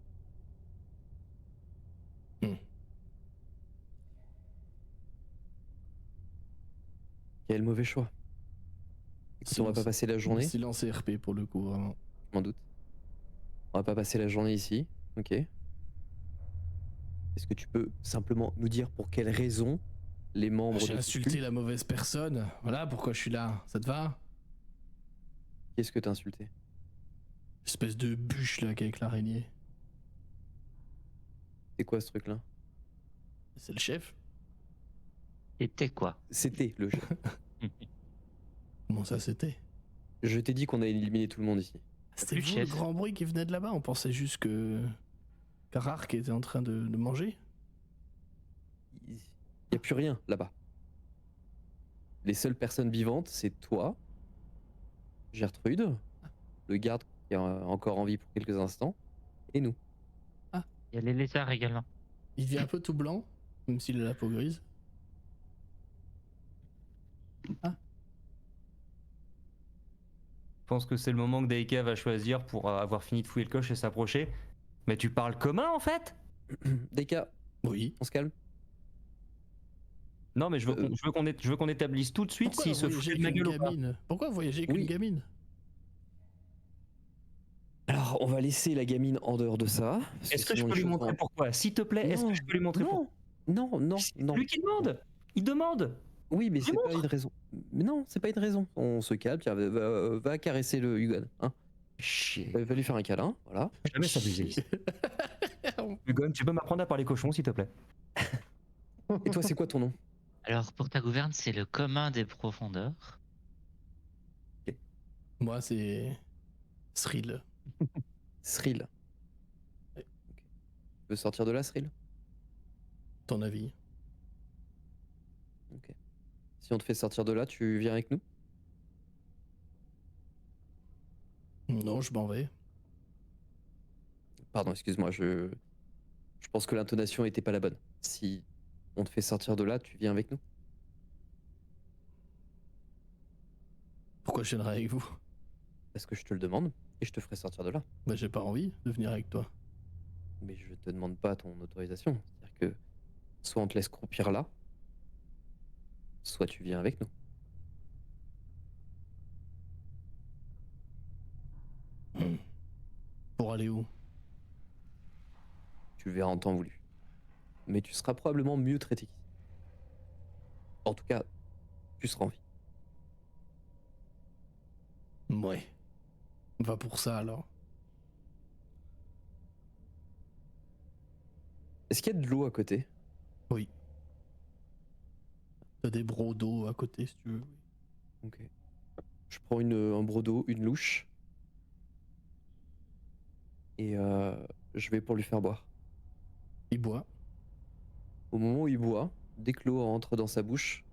Quel mauvais choix? Écoute, on va pas Silence. passer la journée, Silence et RP pour le coup, vraiment. je m'en doute. On va pas passer la journée ici, ok? Est-ce que tu peux simplement nous dire pour quelles raisons les membres J'ai de ce insulté culte... la mauvaise personne. Voilà pourquoi je suis là. Ça te va? Qu'est-ce que t'as insulté? Espèce de bûche là avec l'araignée. C'est quoi ce truc-là? C'est le chef? C'était quoi? C'était le jeu. Comment ça c'était? Je t'ai dit qu'on allait éliminer tout le monde ici. C'était plus vous de le chef. grand bruit qui venait de là-bas? On pensait juste que Karark était en train de manger. Il y a plus rien là-bas. Les seules personnes vivantes, c'est toi, Gertrude, le garde qui est encore en vie pour quelques instants, et nous. Il y a les lézards également. Il devient un peu tout blanc, même s'il a la peau grise. Je pense que c'est le moment que Daika va choisir pour avoir fini de fouiller le coche et s'approcher. Mais tu parles commun en fait? Deka, Oui. on se calme. Non mais je veux qu'on établisse tout de suite Pourquoi s'il se voyager fout de ma avec une gueule ou pas. gamine? Pourquoi voyager avec Oui. une gamine? Alors, on va laisser la gamine en dehors de ça. parce Est-ce que je sinon peux les lui choses montrer vont- pourquoi? S'il te plaît, est-ce que je peux lui montrer pourquoi? Non. C'est lui qui demande. Il demande. Oui, mais Je c'est pas montre. une raison. Mais non, c'est pas une raison. On se calme, tiens, va caresser le Hugon. Hein. Chier. Va lui faire un câlin, voilà. Jamais s'abuser ici. Hugon, tu peux m'apprendre à parler cochon s'il te plaît? Et toi, c'est quoi ton nom? Alors pour ta gouverne, c'est le commun des profondeurs. Moi, c'est Srill. Srill. Ouais. Ok. Tu veux sortir de là, Srill? Ton avis? Ok. Si on te fait sortir de là, tu viens avec nous? Non, je m'en vais. Pardon, excuse-moi, je pense que l'intonation était pas la bonne. Si on te fait sortir de là, tu viens avec nous? Pourquoi je viendrai avec vous? Parce que je te le demande et je te ferai sortir de là. Bah, j'ai pas envie de venir avec toi. Mais je te demande pas ton autorisation. C'est-à-dire que soit on te laisse croupir là, soit tu viens avec nous. Pour aller où? Tu le verras en temps voulu. Mais tu seras probablement mieux traité qu'ici. En tout cas, tu seras en vie. Ouais. Va pour ça alors. Est-ce qu'il y a de l'eau à côté? Oui. T'as des brocs d'eau à côté si tu veux. Ok. Je prends un broc d'eau, une louche. Et je vais pour lui faire boire. Il boit. Au moment où il boit, dès que l'eau entre dans sa bouche,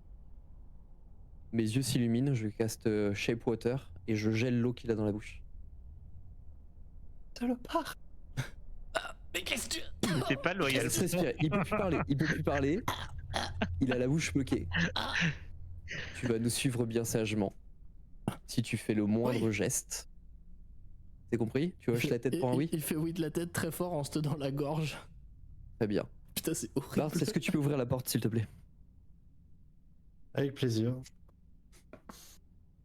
mes yeux s'illuminent, je caste Shape Water et je gèle l'eau qu'il a dans la bouche. Salopard. Mais qu'est-ce que tu... Il n'était pas loyal. Laisse respirer. Il peut plus parler. Il a la bouche bloquée. Tu vas nous suivre bien sagement. Si tu fais le moindre Oui. geste. C'est compris? Tu hoches la tête pour un oui? Il fait oui de la tête très fort en se tenant la gorge. Très bien. Putain, c'est horrible. Bart, est-ce que tu peux ouvrir la porte, s'il te plaît? Avec plaisir.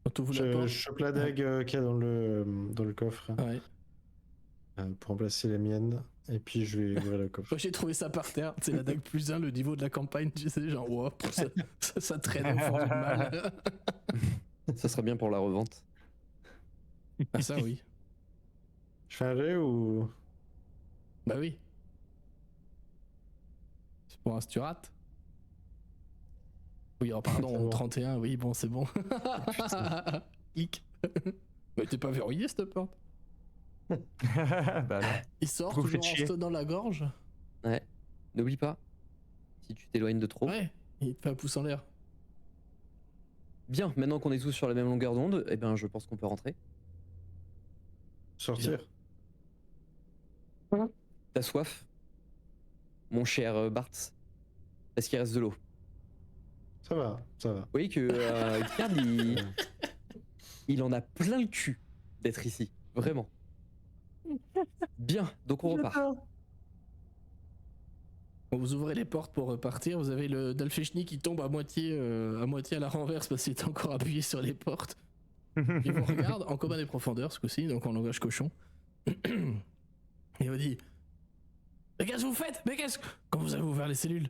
On t'ouvre la Je porte. chope la dague qu'il y a dans le coffre Ouais. pour remplacer la mienne. Et puis je vais ouvrir le coffre. Moi, j'ai trouvé ça par terre. C'est la dague +1, le niveau de la campagne. Tu sais, genre, wow, ça traîne au fond du mal. Ça sera bien pour la revente. Ah, ça, oui. Je fais un jet ou. Bah oui. C'est pour un Sturat. Oui, oh, pardon, C'est bon. 31, oui, bon, c'est bon. Hic. Mais t'es pas verrouillé cette porte? Bah non. Il sort Pourquoi vous toujours faites en chier se tenant la gorge. Ouais. N'oublie pas, si tu t'éloignes de trop. Ouais, il te fait un pouce en l'air. Bien, maintenant qu'on est tous sur la même longueur d'onde, eh ben je pense qu'on peut rentrer. Sortir. T'as soif, mon cher Bart? Est-ce qu'il reste de l'eau? Ça va, ça va. Vous voyez que Kard, il en a plein le cul d'être ici, vraiment. Bien, donc on repart. Quand vous ouvrez les portes pour repartir, vous avez le Dalfechny qui tombe à moitié à la renverse parce qu'il est encore appuyé sur les portes. Il vous regarde en commun des profondeurs ce coup-ci, donc en langage cochon. Il vous dit: mais qu'est-ce que vous faites? Mais qu'est-ce que... Quand vous avez ouvert les cellules?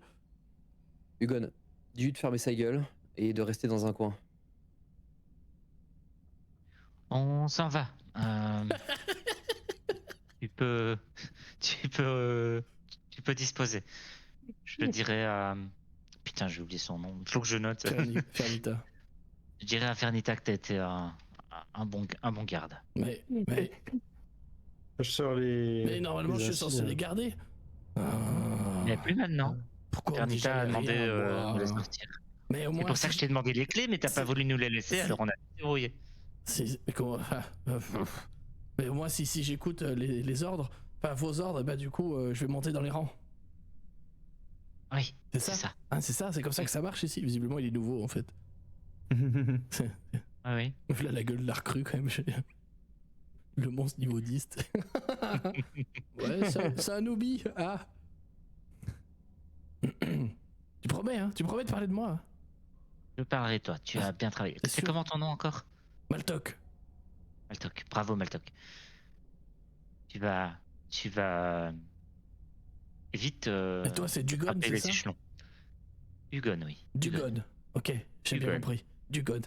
Hugon, dis-lui de fermer sa gueule et de rester dans un coin. On s'en va. Tu peux, tu peux, tu peux disposer. Je te dirai à... Putain, j'ai oublié son nom. Il faut que je note. Fernita. Je dirais à Fernita que t'as été un bon garde. Mais Je sors les. normalement je suis censé les garder. Mais plus maintenant. Pourquoi on dit Fernita a jamais demandé rien, moi de les sortir. Mais au C'est moins, pour ça que je t'ai demandé les clés, mais t'as pas voulu nous les laisser, alors on a débrouillé. Mais comment... mais au moins si j'écoute les ordres, enfin vos ordres, bah du coup je vais monter dans les rangs. Oui, C'est ça. Hein, c'est ça, c'est comme ça que ça marche ici. Visiblement il est nouveau en fait. Ah oui. Là la gueule de la recrue quand même. Le monstre niveau 10. Ouais, c'est un newbie. Ah. Tu promets, hein? Tu promets de parler de moi? Je parlerai de toi, tu as bien travaillé. C'est C'est sûr. comment ton nom encore? Maltok. Maltok, bravo Maltok. Tu vas vite Et toi c'est Dugon, frapper c'est les ça? échelons. Dugon, oui. Dugon. Ok, j'ai bien Dugon. compris. Dugon.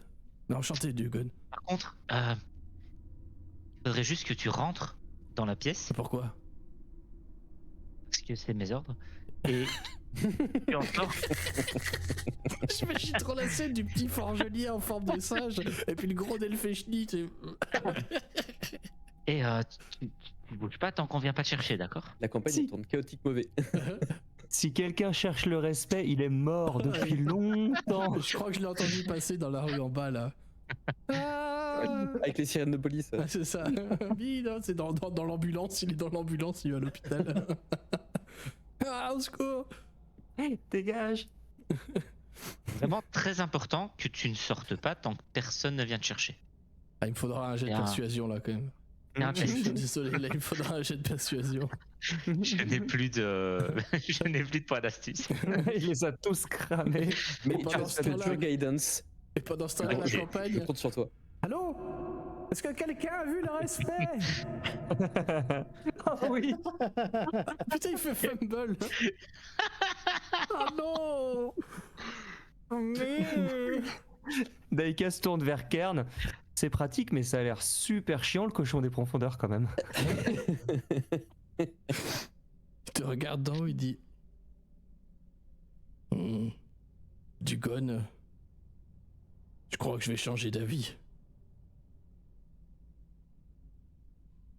Non, enchanté Dugon. Par contre, il faudrait juste que tu rentres dans la pièce, Pourquoi? parce que c'est mes ordres. Et tu en sors. J'imagine trop la scène du petit forgelier en forme de singe et puis le gros Delfechny. Et tu bouges pas tant qu'on vient pas te chercher, d'accord? La campagne Si. elle tourne chaotique mauvais. Si quelqu'un cherche le respect, il est mort depuis longtemps. Je crois que je l'ai entendu passer dans la rue en bas là. Ah, Avec les sirènes de police. ah, c'est ça. Oui, non, c'est dans l'ambulance. Il est dans l'ambulance, il est à l'hôpital. Ah, au secours. Dégage. Vraiment très important que tu ne sortes pas tant que personne ne vient te chercher. Ah, il me faudra un jet de Bien. persuasion là quand même. Et un Je test. suis désolé, là il me faudra un jet de persuasion. Je n'ai plus de, je n'ai plus de points d'astuce. Il les a tous cramés. Mais Pendant tu as ce fait temps-là- du guidance. Et pendant ce temps-là, la Je campagne. compte sur toi. Allô? Est-ce que quelqu'un a vu le respect? Oh oui. Putain, il fait fumble. Oh non. Mais... Daika se tourne vers Kern. C'est pratique, mais ça a l'air super chiant le cochon des profondeurs quand même. Il te regarde d'en haut, il dit... Dugon, je crois que je vais changer d'avis.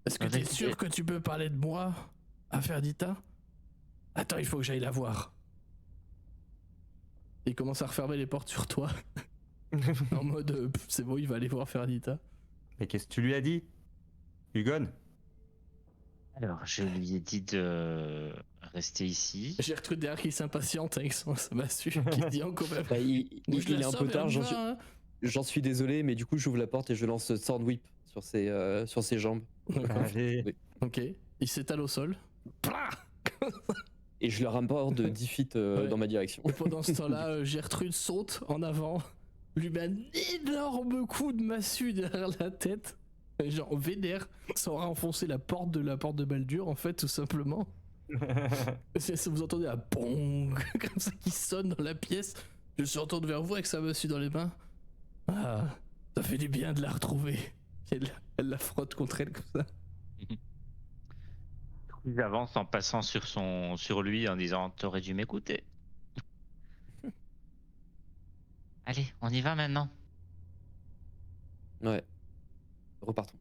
Est-ce que t'es sûr que tu peux parler de moi à Ferdita? Attends, il faut que j'aille la voir. Il commence à refermer les portes sur toi. En mode, c'est bon, il va aller voir Ferdita. Mais qu'est-ce que tu lui as dit, Hugon? Alors, je lui ai dit de rester ici. J'ai retrouvé derrière qui s'impatiente avec sa massue, qui dit encore même. Bah, il est un peu tard, j'en suis désolé, mais du coup j'ouvre la porte et je lance Sword Whip sur ses jambes. Allez. Ok, il s'étale au sol. Plah. Et je le rapporte de 10 feet Ouais. dans ma direction. Et pendant ce temps-là, Gertrude saute en avant, lui met un énorme coup de massue derrière la tête, et genre vénère, sans renfoncer la porte de Baldur en fait, tout simplement. Vous entendez un bong comme ça qui sonne dans la pièce. Je se retourne vers vous avec sa massue dans les mains. Ah, ça fait du bien de la retrouver. Elle la frotte contre elle comme ça. Il avance en passant sur lui en disant t'aurais dû m'écouter. Allez, on y va maintenant. Ouais. Repartons.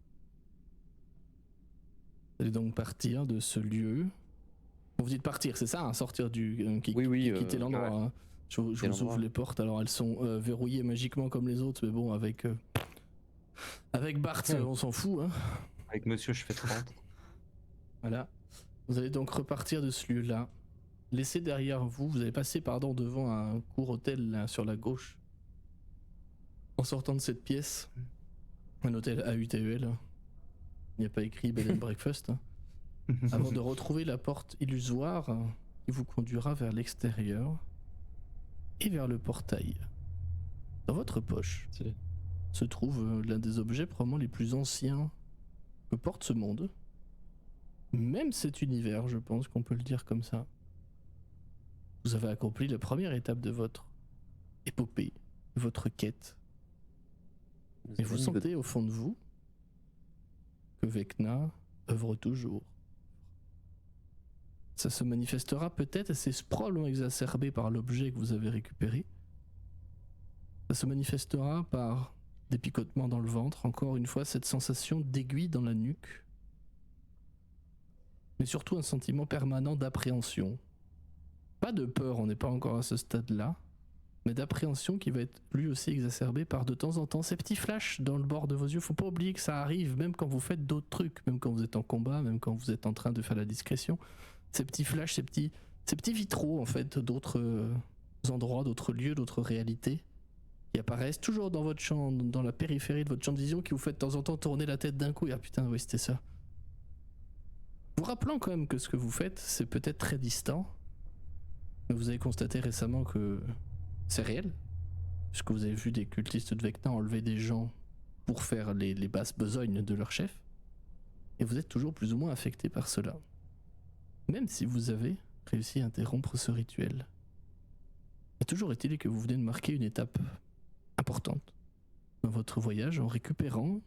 Vous allez donc partir de ce lieu Vous dites partir, c'est ça, hein, sortir du... Oui, quitter l'endroit. ouais. Hein. Je vous l'endroit. ouvre les portes, alors elles sont verrouillées magiquement comme les autres, mais bon, avec Bart, on s'en fout. Hein. Avec monsieur, je fais 30. Voilà. Vous allez donc repartir de ce lieu-là. Laissez derrière vous, vous allez passer devant un court hôtel là, sur la gauche. En sortant de cette pièce, un hôtel AUTEL. Il n'y a pas écrit Bed and Breakfast. Hein. Avant de retrouver la porte illusoire qui vous conduira vers l'extérieur et vers le portail. Dans votre poche se trouve l'un des objets probablement les plus anciens que porte ce monde. Même cet univers, je pense qu'on peut le dire comme ça. Vous avez accompli la première étape de votre épopée, de votre quête. Et vous sentez au fond de vous que Vecna œuvre toujours. Ça se manifestera peut-être, et c'est probablement exacerbé par l'objet que vous avez récupéré. Ça se manifestera par des picotements dans le ventre, encore une fois cette sensation d'aiguille dans la nuque, mais surtout un sentiment permanent d'appréhension. Pas de peur, on n'est pas encore à ce stade-là, mais d'appréhension qui va être lui aussi exacerbé par de temps en temps ces petits flashs dans le bord de vos yeux. Faut pas oublier que ça arrive même quand vous faites d'autres trucs, même quand vous êtes en combat, même quand vous êtes en train de faire la discrétion. Ces petits flashs, ces petits vitraux en fait d'autres endroits, d'autres lieux, d'autres réalités qui apparaissent toujours dans votre champ, dans la périphérie de votre champ de vision, qui vous fait de temps en temps tourner la tête d'un coup et ah putain oui c'était ça. Vous rappelant quand même que ce que vous faites c'est peut-être très distant, mais vous avez constaté récemment que c'est réel, puisque vous avez vu des cultistes de Vecna enlever des gens pour faire les basses besognes de leur chef, et vous êtes toujours plus ou moins affecté par cela. Même si vous avez réussi à interrompre ce rituel. Et toujours est-il que vous venez de marquer une étape importante dans votre voyage en récupérant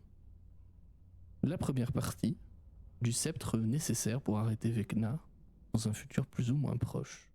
la première partie du sceptre nécessaire pour arrêter Vecna dans un futur plus ou moins proche.